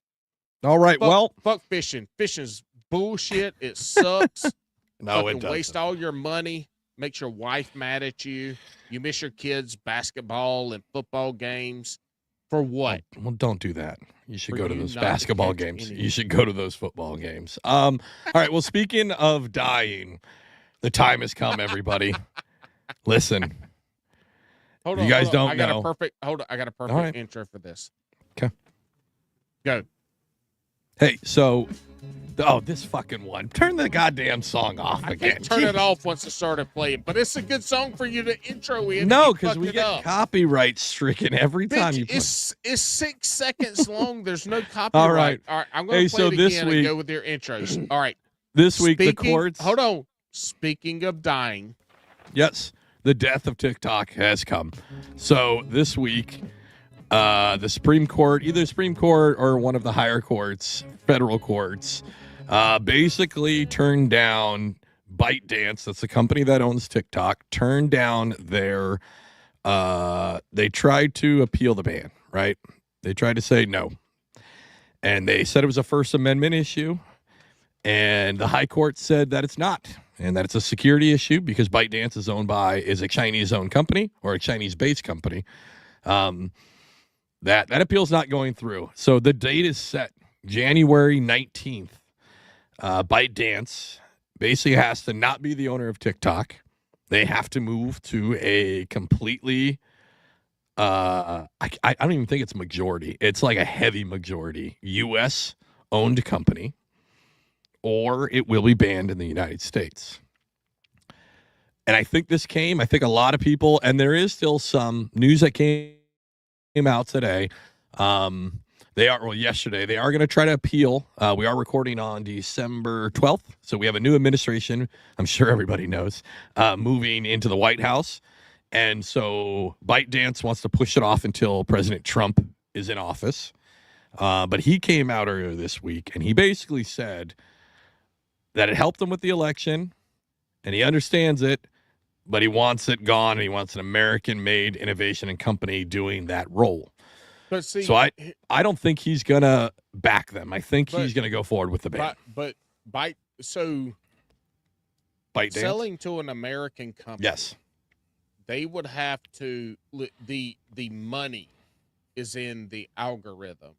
All right. Fuck fishing. Fishing's bullshit. It sucks. No, it doesn't. Waste all your money. Makes your wife mad at you. You miss your kids' basketball and football games. For what? Well, don't do that. You should go to those basketball games. You should go to those football games. All right. Well, speaking of dying, the time has come, everybody. Listen. Hold on. You guys don't I got know. I got a perfect intro for this. Okay. Go. Hey, so, this fucking one. Turn the goddamn song off again. I can't turn it off once it started playing, but it's a good song for you to intro in. No, because we get copyright stricken every time you play. It's 6 seconds long. There's no copyright. All right. I'm going to play it this again week, and go with your intros. All right. This week, the courts. Hold on. Speaking of dying. Yes, the death of TikTok has come. So this week, the Supreme Court, either Supreme Court or one of the higher courts, federal courts, basically turned down ByteDance. That's the company that owns TikTok. Turned down their. They tried to appeal the ban, right? They tried to say no, and they said it was a First Amendment issue, and the high court said that it's not, and that it's a security issue because ByteDance is a Chinese-owned company or a Chinese-based company. That appeal's not going through. So the date is set, January 19th. ByteDance basically has to not be the owner of TikTok. They have to move to a completely, I don't even think it's majority. It's like a heavy majority U.S.-owned company, or it will be banned in the United States. And I think a lot of people, and there is still some news that came out today. Yesterday. They are going to try to appeal. We are recording on December 12th. So we have a new administration. I'm sure everybody knows, moving into the White House. And so ByteDance wants to push it off until President Trump is in office. But he came out earlier this week and he basically said that it helped him with the election and he understands it, but he wants it gone, and he wants an American-made innovation and company doing that role. But see, so I don't think he's gonna back them. I think But- he's going to go forward with the ban. But Byte so Bite dance. selling to an American company, Yes. they would have to the money is in the algorithm.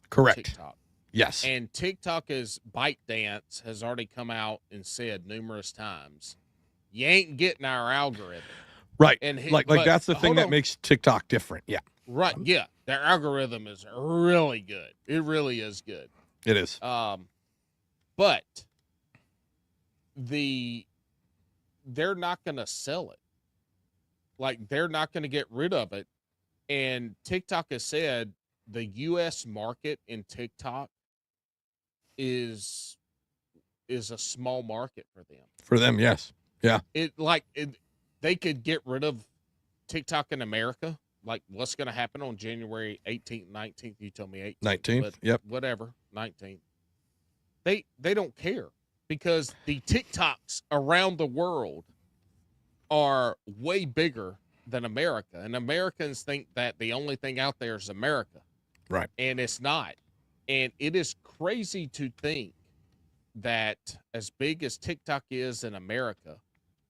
Correct. TikTok. Yes. And TikTok is ByteDance has already come out and said numerous times, you ain't getting our algorithm. Right. And Like that's the thing that makes TikTok different. Yeah. Right. Yeah. Their algorithm is really good. It really is good. It is. But they're not going to sell it. Like, they're not going to get rid of it. And TikTok has said the U.S. market in TikTok is a small market for them. For them, yes. Yeah. They could get rid of TikTok in America. Like, what's going to happen on January 18th, 19th? You told me 18th. 19th. Yep. Whatever. 19th. They don't care, because the TikToks around the world are way bigger than America. And Americans think that the only thing out there is America. Right. And it's not. And it is crazy to think that as big as TikTok is in America,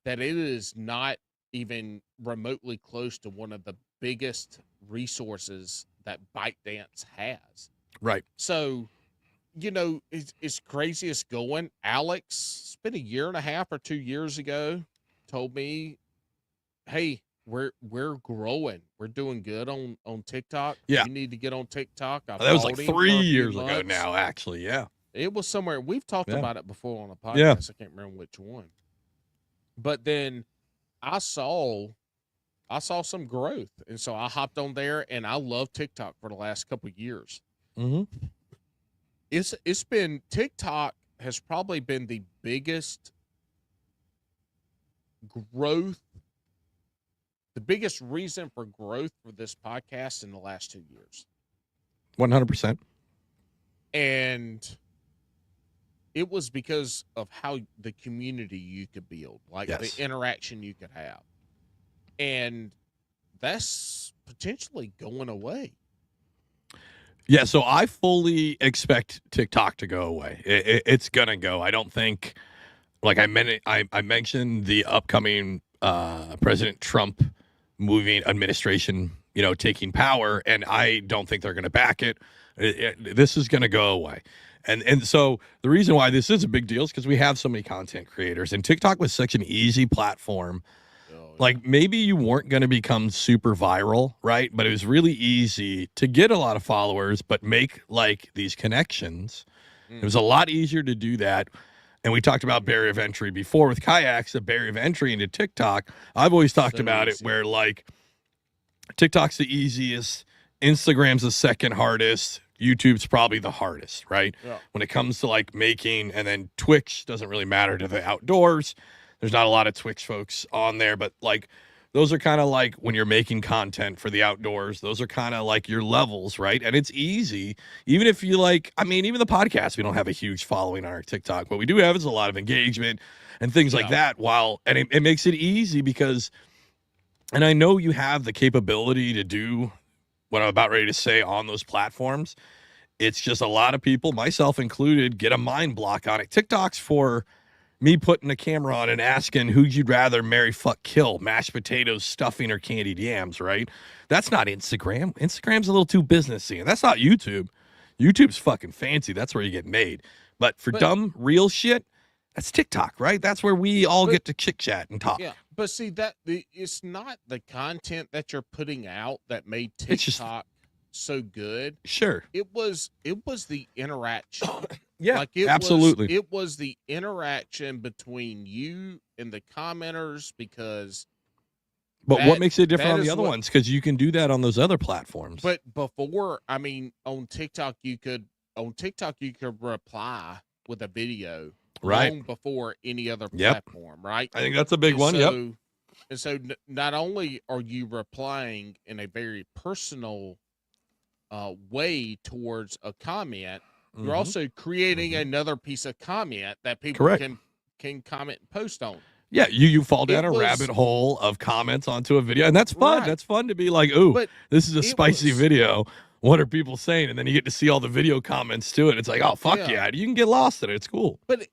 that it is not even remotely close to one of the biggest resources that ByteDance has. Right. So, it's crazy as going. Alex, it's been a year and a half or 2 years ago, told me, hey, we're growing. We're doing good on TikTok. Yeah. You need to get on TikTok. That was like 3 years ago now, actually. Yeah. It was somewhere. We've talked about it before on a podcast. Yeah. I can't remember which one. But then I saw some growth. And so I hopped on there, and I love TikTok for the last couple of years. Mm-hmm. It's been, TikTok has probably been the biggest growth, the biggest reason for growth for this podcast in the last 2 years. 100%. And it was because of how the community you could build, like Yes. the interaction you could have. And that's potentially going away. Yeah, so I fully expect TikTok to go away. It's gonna go. I don't think, like I mentioned the upcoming President Trump moving administration, taking power, and I don't think they're gonna back it. This is gonna go away. And so the reason why this is a big deal is because we have so many content creators, and TikTok was such an easy platform. Like, maybe you weren't going to become super viral, right? But it was really easy to get a lot of followers, but make like these connections. It was a lot easier to do that. And we talked about barrier of entry before with Kayaks, the barrier of entry into TikTok. I've always talked about it where like TikTok's the easiest, Instagram's the second hardest, YouTube's probably the hardest, right? Yeah. When it comes to like making, and then Twitch doesn't really matter to the outdoors. There's not a lot of Twitch folks on there, but like those are kind of like when you're making content for the outdoors, those are kind of like your levels, right? And it's easy. Even if you even the podcast, we don't have a huge following on our TikTok. What we do have is a lot of engagement and things like that. And it makes it easy because, and I know you have the capability to do what I'm about ready to say on those platforms. It's just a lot of people, myself included, get a mind block on it. TikTok's for me putting a camera on and asking who'd you rather marry, fuck, kill, mashed potatoes, stuffing, or candied yams, right? That's not Instagram. Instagram's a little too businessy, and that's not YouTube. YouTube's fucking fancy. That's where you get made. But dumb, real shit, that's TikTok, right? That's where we all get to chit-chat and talk. Yeah, but see, it's not the content that you're putting out that made TikTok so good. Sure. It was the interaction. Yeah, absolutely. It was the interaction between you and the commenters, because. But what makes it different on the other ones? Because you can do that on those other platforms. But before, on TikTok you could reply with a video, right, long before any other platform, right? I think that's a big one. And so not only are you replying in a very personal way towards a comment, you're also creating another piece of comment that people can comment and post on. Yeah, you fall down a rabbit hole of comments onto a video, and that's fun. Right. That's fun to be like, ooh, this is a spicy video. what are people saying, and then you get to see all the video comments to it. It's like, oh fuck yeah, you can get lost in it. It's cool. But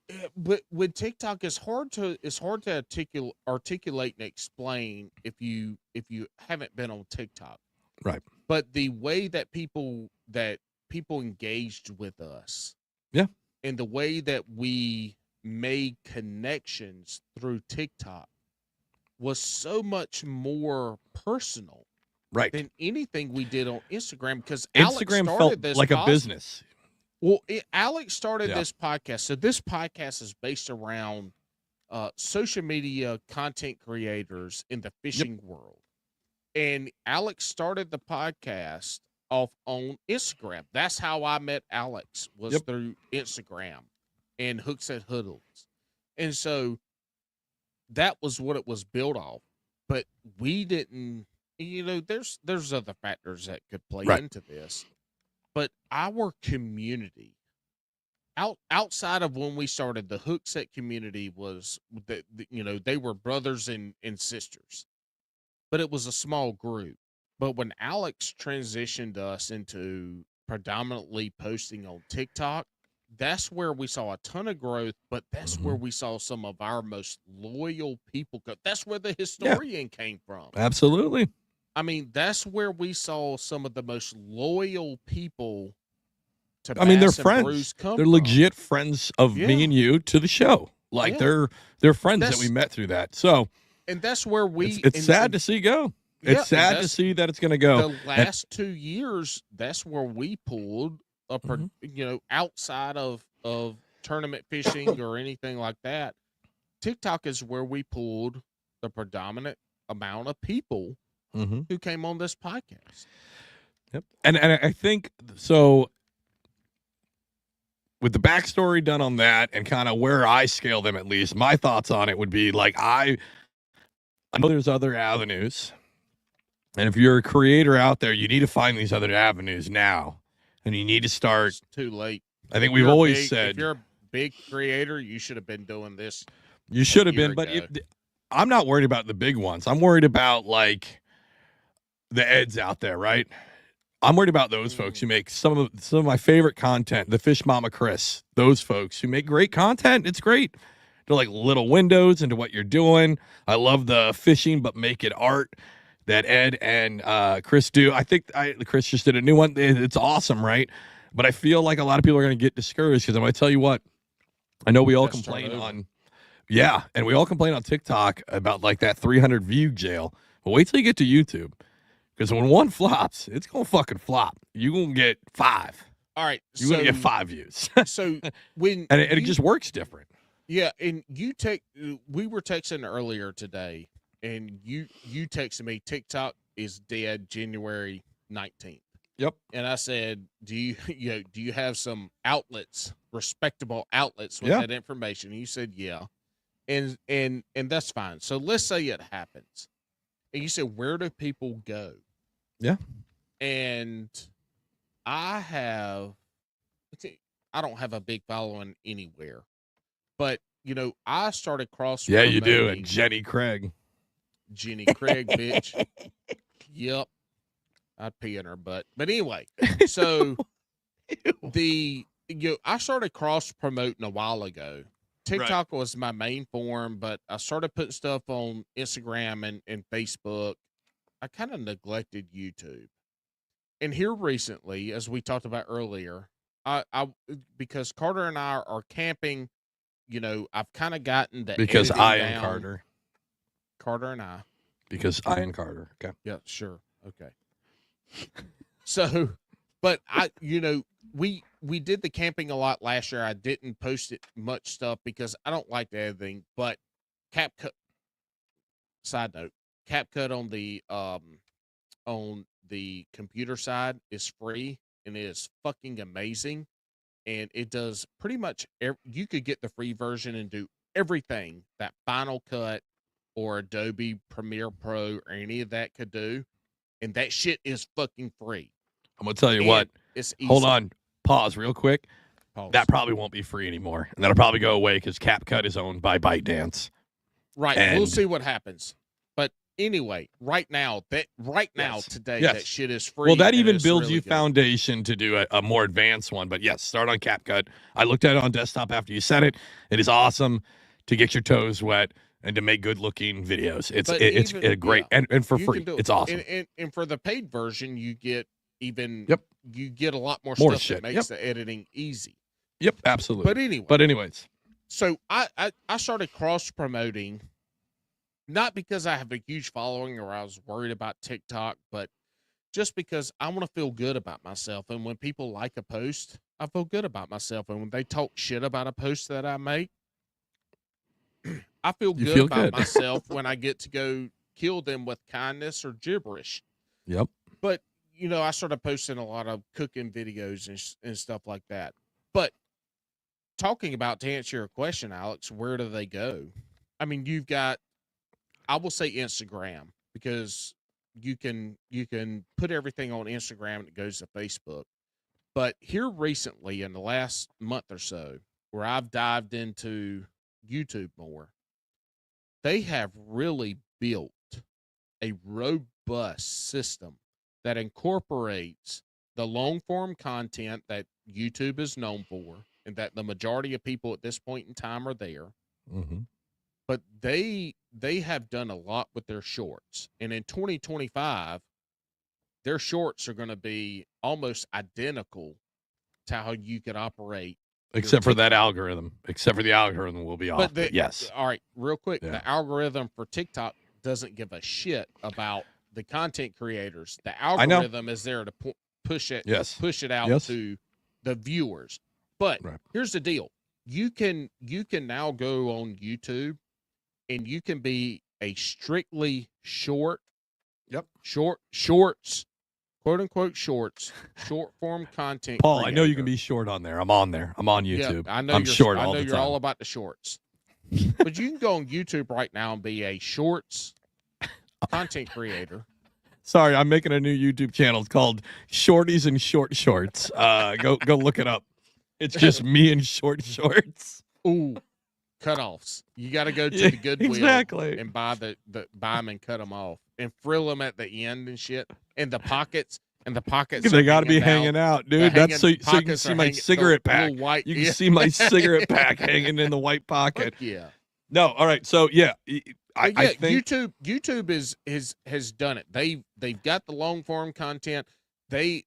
with TikTok, it's hard to articulate and explain if you haven't been on TikTok. Right. But the way that people engaged with us, yeah, and the way that we made connections through TikTok was so much more personal, right, than anything we did on Instagram, because Instagram felt like a business. Well, Alex started this podcast. So this podcast is based around social media content creators in the fishing world. And Alex started the podcast off on Instagram. That's how I met Alex, was through Instagram and Hooks and Hoodles. And so that was what it was built off. But we didn't, there's other factors that could play into this. But our community, outside of when we started, the Hookset community was, they were brothers and sisters, but it was a small group. But when Alex transitioned us into predominantly posting on TikTok, that's where we saw a ton of growth, but that's where we saw some of our most loyal people go. That's where the historian came from. Absolutely. I mean, that's where we saw some of the most loyal people to they're friends. They're legit friends of me and you to the show. Like they're friends that we met through that. So, and that's where it's sad to see go. It's sad to see that it's going to go. The last 2 years, that's where we pulled outside of tournament fishing or anything like that. TikTok is where we pulled the predominant amount of people who came on this podcast. Yep. And I think so, with the backstory done on that and kind of where I scale them, at least my thoughts on it would be like, I know there's other avenues. And if you're a creator out there, you need to find these other avenues now. And you need to start. It's too late. I think we've always said, if you're a big creator, you should have been doing this. You should have been, but I'm not worried about the big ones. I'm worried about like the Eds out there, right? I'm worried about those folks who make some of my favorite content, the Fish Mama Chris, those folks who make great content. It's great. They're like little windows into what you're doing. I love the fishing, but make it art that Ed and Chris do. I think Chris just did a new one. It's awesome, right? But I feel like a lot of people are going to get discouraged because I'm going to tell you what, I know we all complain on, and we all complain on TikTok about like that 300 view jail. But wait till you get to YouTube. Because when one flops, it's going to fucking flop. You're going to get 5. All right. You're going to get 5 views. So when and it just works different. Yeah, and we were texting earlier today, and you texted me, TikTok is dead January 19th. Yep. And I said, do you have some outlets, respectable outlets with that information? And you said, yeah. And that's fine. So let's say it happens. And you said, where do people go? Yeah. And I don't have a big following anywhere, but I started cross. Yeah, you do. And Jenny Craig, bitch. Yep. I'd pee in her butt. But anyway, so I started cross promoting a while ago. TikTok was my main form, but I started putting stuff on Instagram and Facebook. I kind of neglected YouTube. And here recently, as we talked about earlier, I because Carter and I are camping, I've kind of gotten the because I am Carter. Carter and I. Because I am Carter. Okay. Yeah, sure. Okay. So, but we did the camping a lot last year. I didn't post much stuff because I don't like editing, but CapCut, side note, CapCut on the computer side is free and it is fucking amazing. And it does pretty much you could get the free version and do everything that Final Cut or Adobe Premiere Pro or any of that could do. And that shit is fucking free. I'm going to tell you what. It's easy. Hold on. Pause real quick. Pause. That probably won't be free anymore. And that'll probably go away because CapCut is owned by ByteDance. Right. And we'll see what happens. But anyway, right now, Yes. today, Yes. that shit is free. Well, that and even it's builds really you good. foundation to do a more advanced one. But yes, start on CapCut. I looked at it on desktop after you said it. It is awesome to get your toes wet and to make good looking videos. It's But it's even- a great yeah, and for You free. can do it. It's awesome. And for the paid version, you get even Yep. you get a lot more, More stuff shit. that makes the editing easy. Yep, absolutely. But anyway, anyways, so I started cross promoting, not because I have a huge following or I was worried about TikTok, but just because I want to feel good about myself. And when people like a post, I feel good about myself. And when they talk shit about a post that I make, I feel You good feel about good. myself when I get to go kill them with kindness or gibberish. yep. But I started posting a lot of cooking videos and stuff like that. But talking about, to answer your question, Alex, where do they go? I mean, you've got, I will say Instagram, because you can put everything on Instagram and it goes to Facebook. But here recently, in the last month or so, where I've dived into YouTube more, they have really built a robust system that incorporates the long form content that YouTube is known for, and that the majority of people at this point in time are there. Mm-hmm. But they have done a lot with their shorts, and in 2025, their shorts are going to be almost identical to how you could operate. Except for that algorithm. Except for the algorithm will be off. But yes. All right, real quick, Yeah. the algorithm for TikTok doesn't give a shit about the content creators. The I know. algorithm is there to push it out Yes. to the viewers. But Right. here's the deal: you can now go on YouTube, and you can be a strictly short, shorts, quote unquote short form content. Paul, creator. I know you can be short on there. I'm on there. I'm on YouTube. Yeah, I know I'm short I all know the you're time. all about the shorts. But you can go on YouTube right now and be a shorts content creator. Sorry, I'm making a new YouTube channel. It's called Shorties and Short Shorts. Go look it up. It's just me in short shorts. Ooh, cutoffs. You got to go to the Goodwill exactly. and buy buy them and cut them off and frill them at the end and shit. And the pockets. They got to be hanging out, dude. That's so you can see my cigarette pack. You can see my cigarette pack hanging in the white pocket. Fuck yeah. No, all right. So yeah, I think YouTube has done it. They've got the long form content. They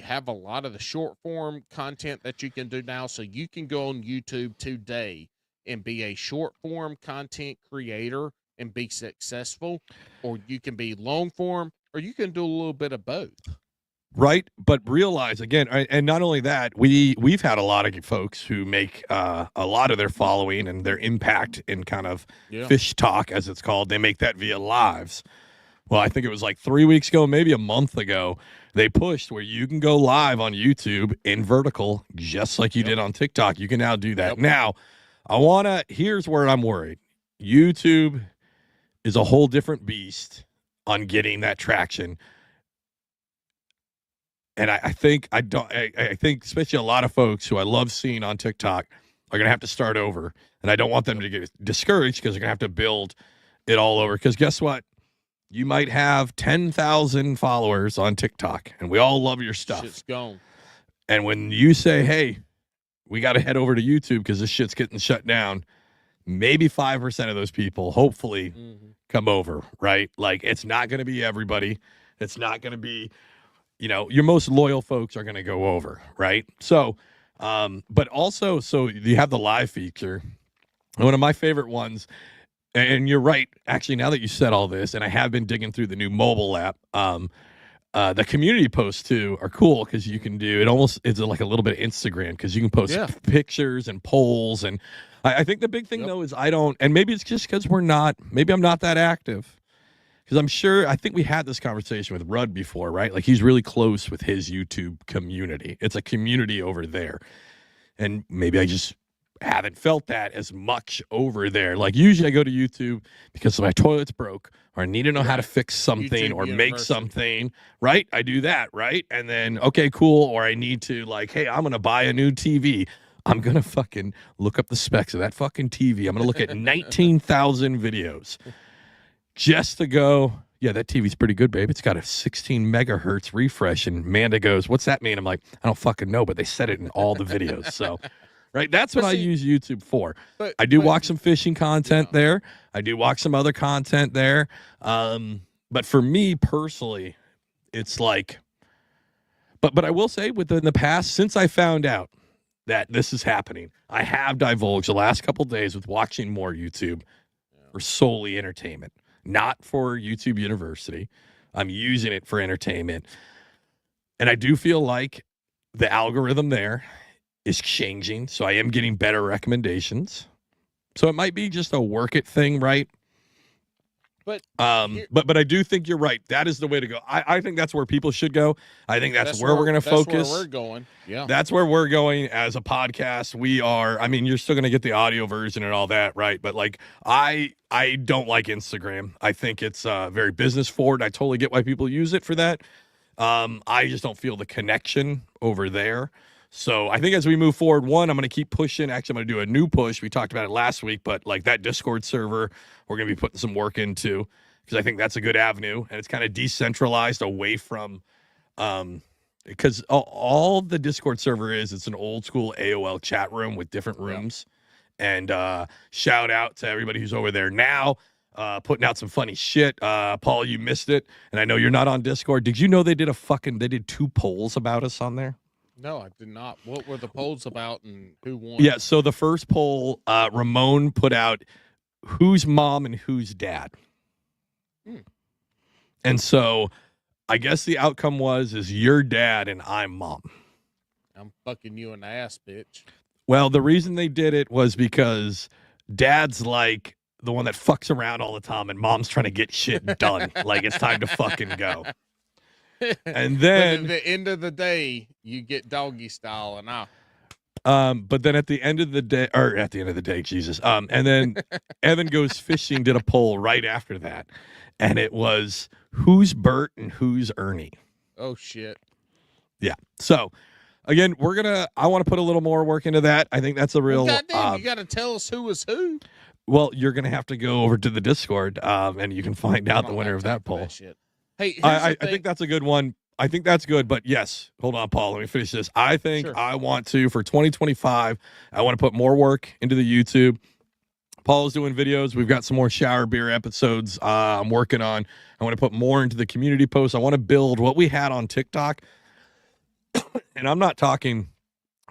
have a lot of the short form content that you can do now. So you can go on YouTube today and be a short form content creator and be successful, or you can be long form, or you can do a little bit of both. Right, but realize again, and not only that, we've had a lot of folks who make a lot of their following and their impact in kind of fish talk, as it's called. They make that via lives. Well, I think it was like 3 weeks ago, maybe a month ago, they pushed where you can go live on YouTube in vertical, just like you did on TikTok. You can now do that. Now, here's where I'm worried. YouTube is a whole different beast on getting that traction. And I think especially a lot of folks who I love seeing on TikTok are going to have to start over. And I don't want them to get discouraged because they're going to have to build it all over. Because guess what? You might have 10,000 followers on TikTok, and we all love your stuff. Shit's gone. And when you say, hey, we got to head over to YouTube because this shit's getting shut down, maybe 5% of those people hopefully come over, right? Like, it's not going to be everybody. It's not going to be... your most loyal folks are going to go over, right? So, but also, so you have the live feature. One of my favorite ones, and you're right, actually, now that you said all this, and I have been digging through the new mobile app, the community posts, too, are cool because you can do, it's like a little bit of Instagram because you can post pictures and polls. And I think the big thing, though, is and maybe it's just because maybe I'm not that active. Because I think we had this conversation with Rudd before, right? Like, he's really close with his YouTube community. It's a community over there. And maybe I just haven't felt that as much over there. Like, usually I go to YouTube because my toilet's broke, or I need to know how to fix something or make something, right? I do that, right? And then, okay, cool. Or I need to, like, hey, I'm going to buy a new TV. I'm going to fucking look up the specs of that fucking TV. I'm going to look at 19,000 videos. just to go, yeah, that TV's pretty good, babe. It's got a 16 megahertz refresh. And Amanda goes, what's that mean? I'm like, I don't fucking know, but they said it in all the videos. So, right, that's what I use YouTube for. I do watch some fishing content there. I do watch some other content there. But for me personally, it's like, but I will say within the past, since I found out that this is happening, I have divulged the last couple of days with watching more YouTube for solely entertainment, not for YouTube University. I'm using it for entertainment. And I do feel like the algorithm there is changing. So I am getting better recommendations. So it might be just a work it thing, right? But I do think you're right. That is the way to go. I think that's where people should go. I think that's where we're going to focus. That's where we're going. Yeah. That's where we're going as a podcast. We are, I mean, you're still going to get the audio version and all that, right? But like, I don't like Instagram. I think it's very business forward. I totally get why people use it for that. I just don't feel the connection over there. So I think as we move forward, one, I'm going to keep pushing. Actually, I'm going to do a new push. We talked about it last week, but like that Discord server, we're going to be putting some work into because I think that's a good avenue. And it's kind of decentralized away from, because all the Discord server is, it's an old school AOL chat room with different rooms. And shout out to everybody who's over there now, putting out some funny shit. Paul, you missed it. And I know you're not on Discord. Did you know they did 2 polls about us on there? No, I did not. What were the polls about and who won? Yeah, so the first poll, Ramon put out who's mom and who's dad. And so I guess the outcome is you're dad and I'm mom. I'm fucking you in the ass, bitch. Well, the reason they did it was because dad's like the one that fucks around all the time and mom's trying to get shit done. Like it's time to fucking go. And then but at the end of the day, you get doggy style and I. But then at the end of the day, Jesus. And then Evan Goes Fishing did a poll right after that. And it was who's Bert and who's Ernie. Oh shit. Yeah. So again, I want to put a little more work into that. I think that's a real goddamn, you gotta tell us who was who. Well, you're gonna have to go over to the Discord, and you can find out the winner of that poll. Hey, I think that's a good one. I think that's good, but yes, hold on, Paul. Let me finish this. I think I want to, for 2025, I want to put more work into the YouTube. Paul's doing videos. We've got some more shower beer episodes I'm working on. I want to put more into the community posts. I want to build what we had on TikTok. And I'm not talking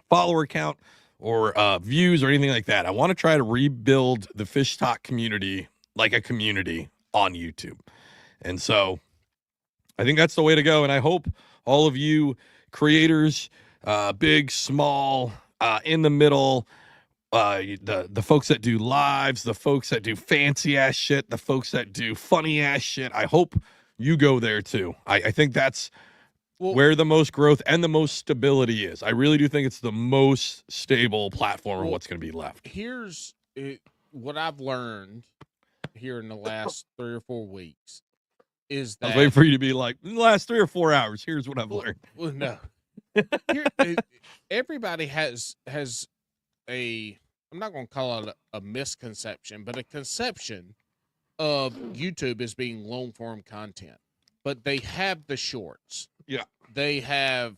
follower count or views or anything like that. I want to try to rebuild the Fish Talk community like a community on YouTube. And so I think that's the way to go. And I hope all of you creators, big, small, in the middle, the folks that do lives, the folks that do fancy ass shit, the folks that do funny ass shit, I hope you go there too. I think that's where the most growth and the most stability is. I really do think it's the most stable platform of what's going to be left. Here's what I've learned here in the last 3 or 4 weeks. Is that I was waiting for you to be like, in the last 3 or 4 hours, here's what I've learned. Well, no. Everybody has a, I'm not going to call it a misconception, but a conception of YouTube as being long form content. But they have the shorts. Yeah. They have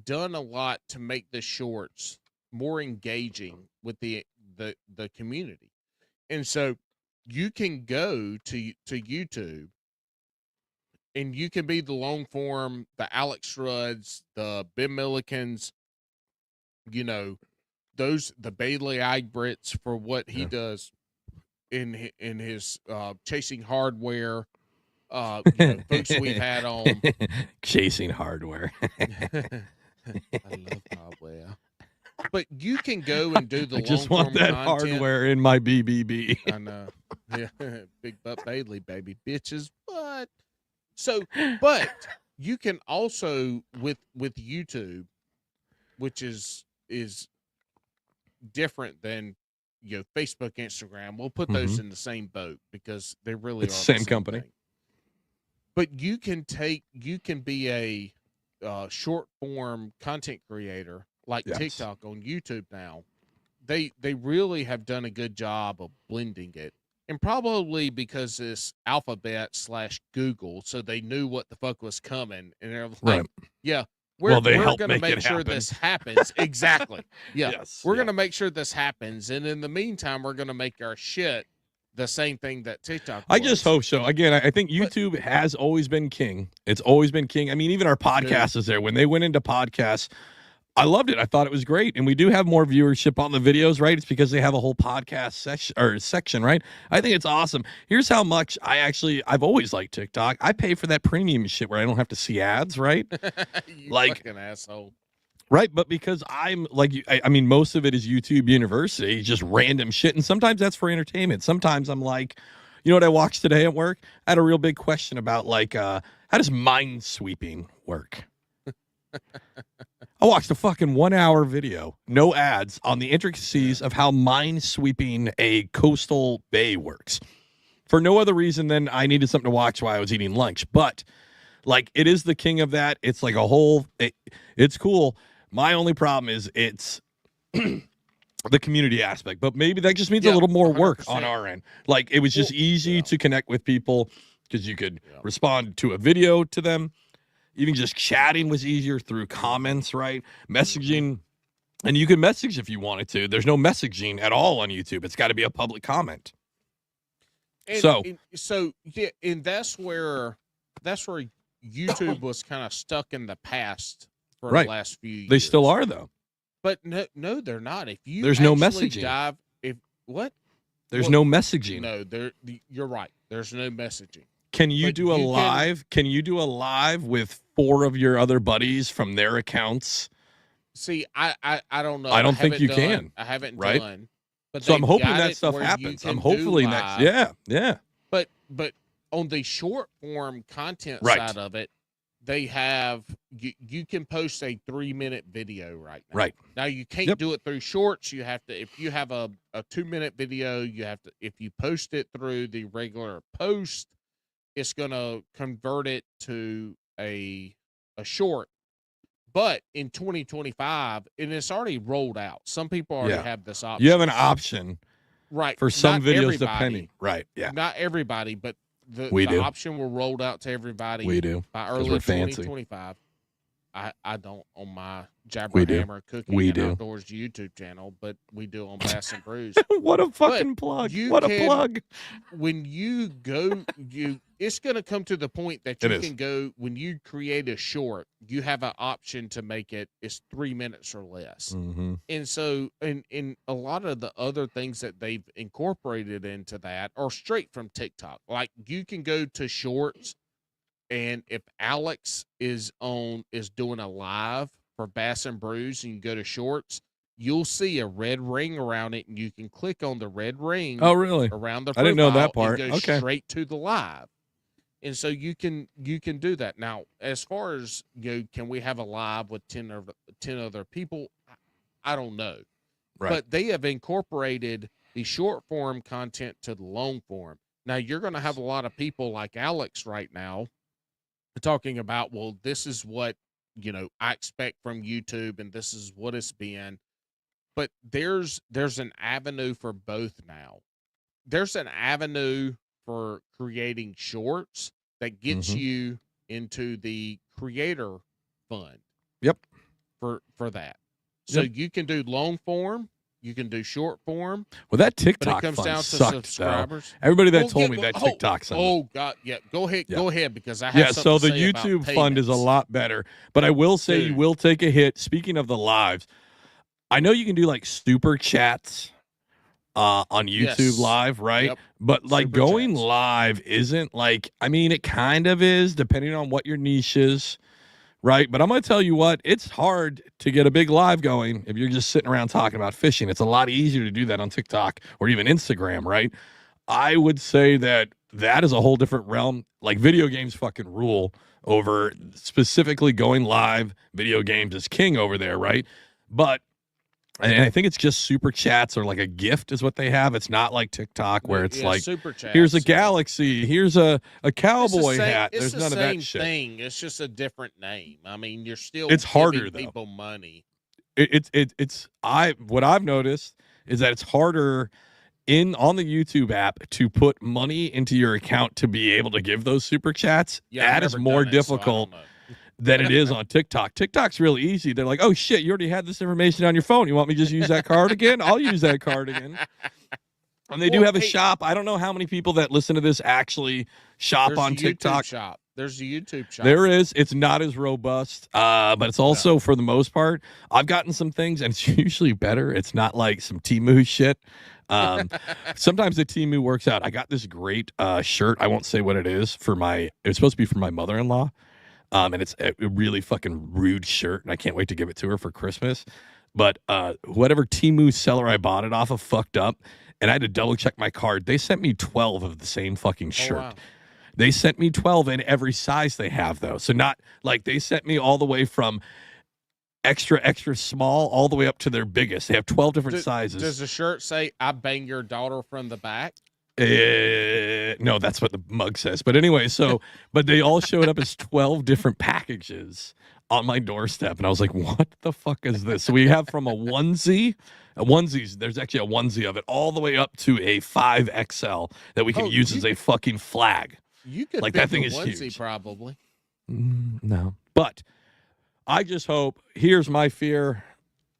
done a lot to make the shorts more engaging with the community. And so you can go to YouTube and you can be the long form, the Alex Rudds, the Ben Millikens, the Bailey Egberts for what he does in his chasing hardware. Folks we've had on chasing hardware. I love hardware. But you can go and do the I just want that content. Hardware in my BBB. I know. Yeah. Big Butt Bailey, baby bitches. What? So, but you can also with YouTube, which is different than Facebook, Instagram. We'll put those in the same boat because they really are the same company. Thing. But you can be a short form content creator like TikTok on YouTube now. They really have done a good job of blending it And probably because it's Alphabet / Google, so they knew what the fuck was coming, and they're like, Right. "Yeah, Well, they we're helped gonna make it make sure happen. this happens." Exactly. Yeah, Yes. we're yeah. gonna make sure this happens, and in the meantime, we're gonna make our shit the same thing that TikTok I was. just hope so. Again, I think But- YouTube has always been king. It's always been king. I mean, even our podcast is there. When they went into podcasts, I loved it. I thought it was great. And we do have more viewership on the videos, right? It's because they have a whole podcast section, right? I think it's awesome. Here's how much I've always liked TikTok. I pay for that premium shit where I don't have to see ads, right? You Like- fucking asshole. Right, but because I'm like, I mean, most of it is YouTube University, just random shit, and sometimes that's for entertainment. Sometimes I'm like, you know what I watched today at work? I had a real big question about like, how does mind sweeping work? I watched a fucking 1 hour video, no ads, on the intricacies of how mind sweeping a coastal bay works. For no other reason than I needed something to watch while I was eating lunch, but like, it is the king of that. It's like a whole, it's cool. My only problem is it's the community aspect, but maybe that just means a little more work 100%. on our end. Like, it was just easy to connect with people because you could respond to a video to them. Even just chatting was easier through comments, right? Messaging, and you can message if you wanted to. There's no messaging at all on YouTube. It's got to be a public comment. And, So- yeah, and that's where YouTube was kind of stuck in the past for Right. the last few years. They still are, though. But no, they're not. If you There's no actually messaging. What? There's Well, no messaging. No, you're right. There's no messaging. Can you But do a you can- live? Can you do a live with 4 of your other buddies from their accounts? See, I don't know. I don't think haven't you done- can, I haven't right? done. But So I'm they've hoping got that it stuff where you happens. can I'm do hopefully next. live. Yeah. But on the short form content Right. side of it, they have you can post a 3-minute video right now. Right. Now you can't Yep. do it through shorts. You have to, if you have a 2-minute video, you have to, if you post it through the regular post, it's gonna convert it to a short. But in 2025, and it's already rolled out. Some people already Yeah. have this option. You have an option right for some not videos everybody. depending. Right. Yeah. Not everybody, but the We do. option will rolled out to everybody We do. by 'cause early we're fancy. 2025. I don't on my We do. Jabberhammer Cooking We and do. Outdoors YouTube channel, but we do on Bass and Brews. What a fucking plug. you What a can- plug. When you go, it's going to come to the point that It you is. can go, when you create a short, you have an option to make it's 3 minutes or less. Mm-hmm. And so, in a lot of the other things that they've incorporated into that are straight from TikTok. Like, you can go to shorts, and if Alex is doing a live for Bass and Brews, and you go to shorts, you'll see a red ring around it, and you can click on the red ring Oh, really? around the I didn't know that profile part. and go Okay. straight to the live. And so you can do that. Now, as far as can we have a live with 10 other people? I don't know. Right. But they have incorporated the short form content to the long form. Now, you're going to have a lot of people like Alex right now talking about, well, this is what I expect from YouTube, and this is what it's been. But there's an avenue for both now. There's an avenue for creating shorts that gets Mhm. you into the creator fund. Yep. For that. So Yep. you can do long form, you can do short form, Well, that but it TikTok comes fund down to sucked, though. subscribers. Everybody that Well, told yeah, me well, that TikTok fund. Oh God, yeah. Go ahead, Yeah. go ahead, because I have Yeah, so something the to say about YouTube fund is a payments. lot better. But I will say you Dude. will take a hit. Speaking of the lives, I know you can do like super chats on YouTube Yes. live, right? Yep. But like Super going chats. live isn't like, I mean, it kind of is depending on what your niche is, right? But I'm going to tell you what, it's hard to get a big live going if you're just sitting around talking about fishing. It's a lot easier to do that on TikTok or even Instagram, right? I would say that is a whole different realm. Like video games fucking rule over specifically going live. Video games is king over there, right? But and I think it's just super chats or like a gift is what they have. It's not like TikTok where it's Yeah, like, super chats. here's a galaxy, here's a It's the cowboy same- hat. It's There's the none of same that shit. thing. It's just a different name. I mean, you're still It's harder, giving though. people money. What I've noticed is that it's harder on the YouTube app to put money into your account to be able to give those super chats. Yeah, I've that is never more done it, so I difficult don't know. than it is on TikTok. TikTok's really easy. They're like, oh shit, you already had this information on your phone. You want me to just use that card again? I'll use that card again. And they do have a shop. I don't know how many people that listen to this actually shop on TikTok. There's a YouTube shop. There is. It's not as robust, but it's also, for the most part, I've gotten some things, and it's usually better. It's not like some Temu shit. Sometimes the Temu works out. I got this great shirt. I won't say what it is it's supposed to be for my mother-in-law. And it's a really fucking rude shirt, and I can't wait to give it to her for Christmas. But whatever Temu seller I bought it off of fucked up, and I had to double check my card. They sent me 12 of the same fucking shirt. Oh, wow. They sent me 12 in every size they have, though. So not like they sent me all the way from extra, extra small all the way up to their biggest. They have 12 different sizes. Does the shirt say, I bang your daughter from the back? No, that's what the mug says. But anyway, but they all showed up as 12 different packages on my doorstep. And I was like, what the fuck is this? So we have from a onesies, there's actually a onesie of it, all the way up to a 5XL that we can use as a fucking flag. You could like fit that thing the is onesie huge. Probably. No. But I just hope, here's my fear,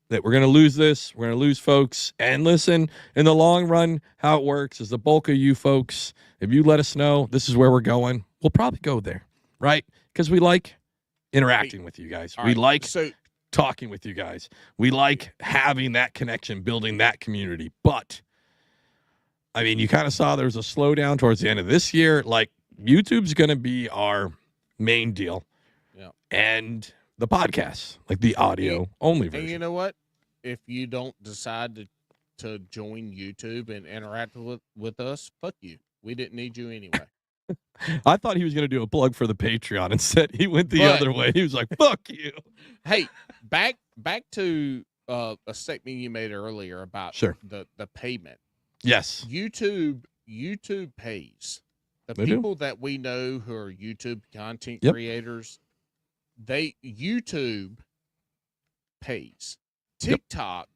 that we're going to lose this. We're going to lose folks. And listen, in the long run, how it works is the bulk of you folks, if you let us know this is where we're going, we'll probably go there, right? Because we like interacting with you guys. We like talking with you guys. We like having that connection, building that community. But, I mean, you kind of saw there was a slowdown towards the end of this year. Like, YouTube's going to be our main deal. Yeah. And the podcast, like the audio only version. And you know what? If you don't decide to join YouTube and interact with us, fuck you. We didn't need you anyway. I thought he was going to do a plug for the Patreon. Instead, he went the other way. He was like, fuck you. Hey, back to a statement you made earlier about the payment. Yes. YouTube pays. The people that we know who are YouTube content creators, YouTube pays. TikTok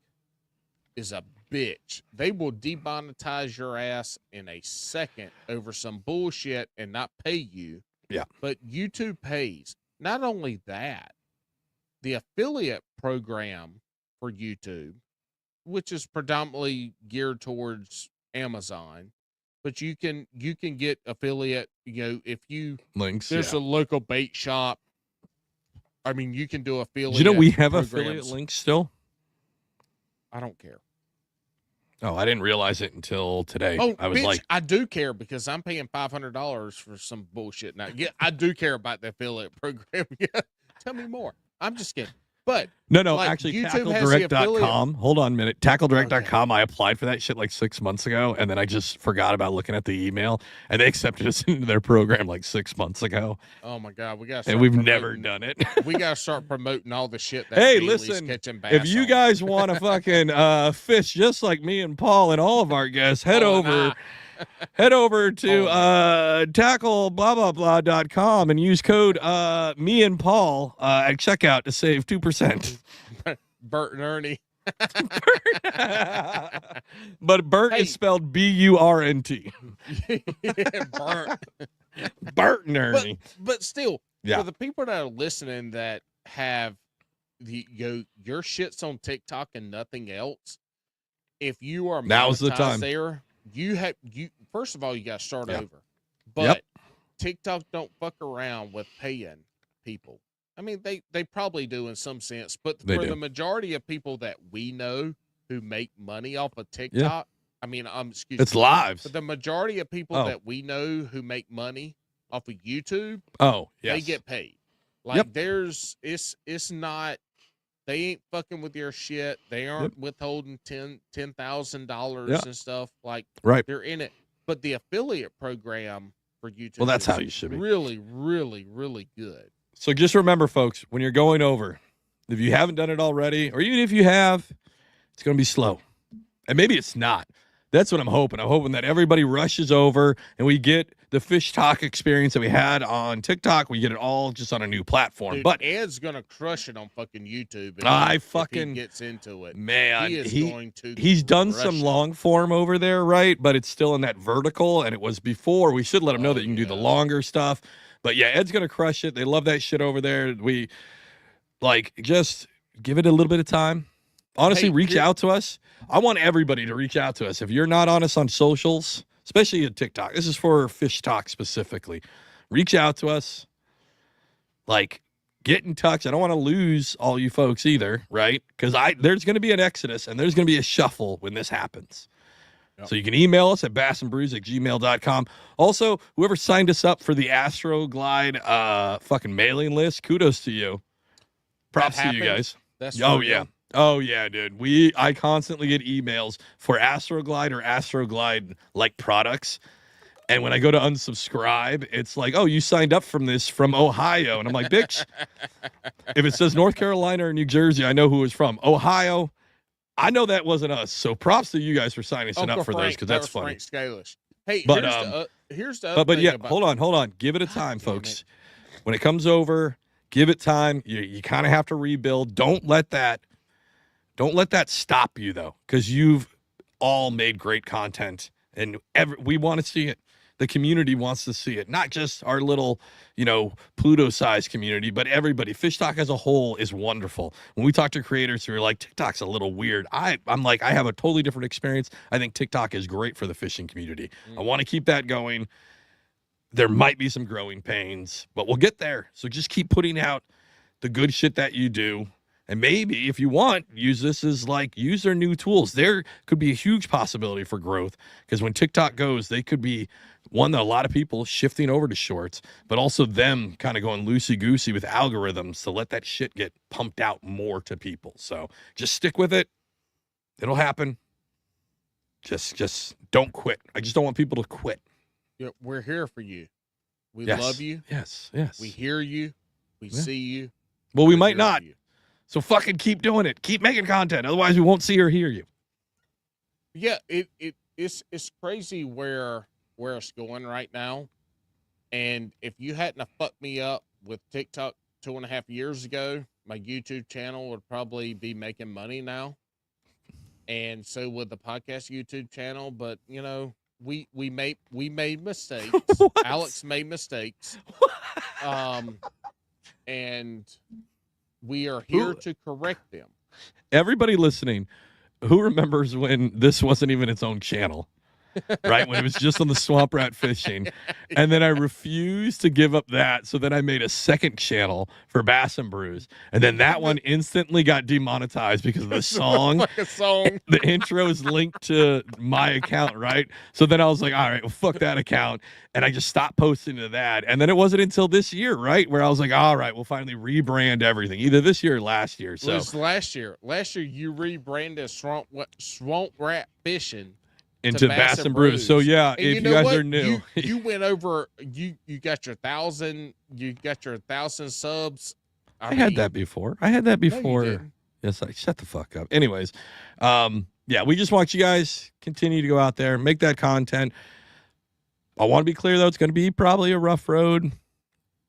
is a bitch. They will demonetize your ass in a second over some bullshit and not pay you. Yeah. But YouTube pays. Not only that, the affiliate program for YouTube, which is predominantly geared towards Amazon, but you can get affiliate, if you links, there's a local bait shop. I mean, you can do affiliate. Do you know we have programs. affiliate links still? I don't care. Oh, I didn't realize it until today. Oh, I was like, I do care because I'm paying $500 for some bullshit now. Yeah, I do care about the affiliate program. Yeah, tell me more. I'm just kidding. But no, actually, TackleDirect.com. Hold on a minute. TackleDirect.com. I applied for that shit like 6 months ago, and then I just forgot about looking at the email, and they accepted us into their program like 6 months ago. Oh my god, and we've never done it. We gotta start promoting all the shit. That hey, listen, if you guys want to fucking fish just like me and Paul and all of our guests, head over to tackle.com and use code me and Paul at checkout to save 2%. Bert and Ernie. But Bert is spelled B-U-R-N-T. Bert. Bert and Ernie. But still, for the people that are listening that have your shit's on TikTok and nothing else, if you are now's the time there, first of all, you got to start over. But TikTok don't fuck around with paying people. I mean, they probably do in some sense, but for the majority of people that we know who make money off of TikTok, I mean, it's lives. But the majority of people that we know who make money off of YouTube, they get paid. Like it's not. They ain't fucking with your shit. They aren't withholding $10,000 and stuff. Like they're in it. But the affiliate program for YouTube, that's how you should be. Really, really, really good. So just remember, folks, when you're going over, if you haven't done it already, or even if you have, it's going to be slow. And maybe it's not. That's what I'm hoping. I'm hoping that everybody rushes over and we get the fish talk experience that we had on TikTok. We get it all just on a new platform. Dude, but Ed's gonna crush it on fucking YouTube. If he gets into it, man, he is going to. He's done crush some it. long form over there, right? But it's still in that vertical, and it was before. We should let him know that you can do the longer stuff. But yeah, Ed's gonna crush it. They love that shit over there. We just give it a little bit of time. Honestly, reach out to us. I want everybody to reach out to us. If you're not on us on socials, especially at TikTok, this is for Fish Talk specifically. Reach out to us. Get in touch. I don't want to lose all you folks either, right? Because there's going to be an exodus and there's going to be a shuffle when this happens. Yep. So you can email us at bassandbrews@gmail.com. Also, whoever signed us up for the Astroglide fucking mailing list, kudos to you. Props to you guys. That's Oh yeah, dude. I constantly get emails for Astroglide or Astroglide like products. And when I go to unsubscribe, it's like, oh, you signed up from Ohio. And I'm like, bitch, if it says North Carolina or New Jersey, I know who it's from. Ohio, I know that wasn't us. So props to you guys for signing up for those, because that's funny. Frank Scalish. Hey, here's the but yeah, hold on. Give it a time, folks. When it comes over, give it time. You kind of have to rebuild. Don't let that stop you, though, because you've all made great content, and we want to see it. The community wants to see it, not just our little, Pluto-sized community, but everybody. Fish Talk as a whole is wonderful. When we talk to creators who are like, TikTok's a little weird, I'm like, I have a totally different experience. I think TikTok is great for the fishing community. I want to keep that going. There might be some growing pains, but we'll get there. So just keep putting out the good shit that you do. And maybe, if you want, use this as use their new tools. There could be a huge possibility for growth, because when TikTok goes, they could be one that a lot of people shifting over to shorts, but also them kind of going loosey-goosey with algorithms to let that shit get pumped out more to people. So just stick with it. It'll happen. Just don't quit. I just don't want people to quit. Yeah, we're here for you. We love you. Yes. We hear you. We see you. Well, we might not. So fucking keep doing it. Keep making content. Otherwise, we won't see or hear you. Yeah, it's crazy where it's going right now. And if you hadn't have fucked me up with TikTok 2.5 years ago, my YouTube channel would probably be making money now. And so would the podcast YouTube channel. But we made mistakes. Alex made mistakes. And we are here to correct them. Everybody listening, who remembers when this wasn't even its own channel? Right? When it was just on the swamp rat fishing. And then I refused to give up that. So then I made a second channel for Bass and Brews. And then that one instantly got demonetized because of the song. The intro is linked to my account, right? So then I was like, all right, well, fuck that account. And I just stopped posting to that. And then it wasn't until this year, right, where I was like, all right, we'll finally rebrand everything. Either this year or last year. So it was last year. Last year you rebranded Swamp Rat Fishing into Bass and Brews. So yeah, and if you guys are new, you went over. You got your 1,000. You got your 1,000 subs. I had that before. No, yes, I shut the fuck up. Anyways, yeah, we just want you guys continue to go out there, make that content. I want to be clear though, it's going to be probably a rough road.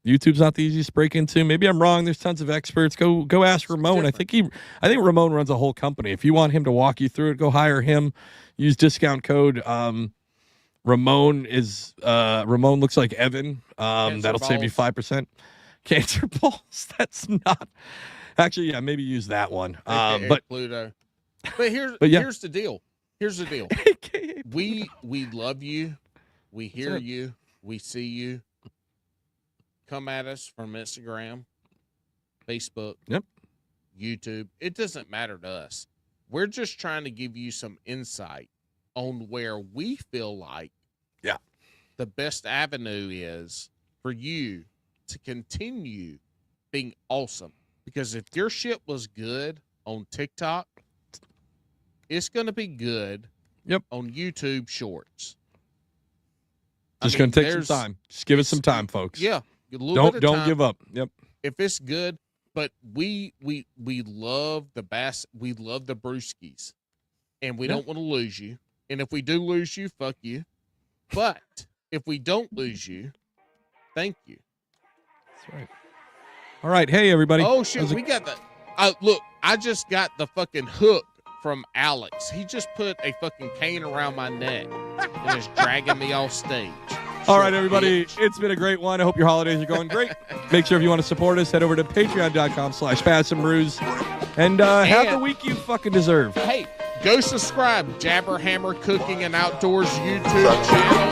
YouTube's not the easiest to break into. Maybe I'm wrong. There's tons of experts. Go ask Ramon. I think Ramon runs a whole company. If you want him to walk you through it, go hire him. Use discount code. Ramon looks like Evan. That'll save you 5%. Cancer balls. That's not actually. Yeah, maybe use that one. But Pluto. But here's the deal. Here's the deal. We love you. We hear you. We see you. Come at us from Instagram, Facebook, YouTube. It doesn't matter to us. We're just trying to give you some insight on where we feel like the best avenue is for you to continue being awesome. Because if your shit was good on TikTok, it's going to be good on YouTube Shorts. Just going to take some time. Just give it some time, folks. Yeah. Don't give up. Yep. If it's good, but we love the bass, we love the brewskis, and we don't want to lose you. And if we do lose you, fuck you. But if we don't lose you, thank you. That's right. All right. Hey, everybody. Oh, shit. We got the. Look, I just got the fucking hook from Alex. He just put a fucking cane around my neck and is dragging me off stage. All right, everybody. It's been a great one. I hope your holidays are going great. Make sure if you want to support us, head over to patreon.com/padsandbrews and have the week you fucking deserve. Hey, go subscribe. Jabberhammer Cooking and Outdoors YouTube channel.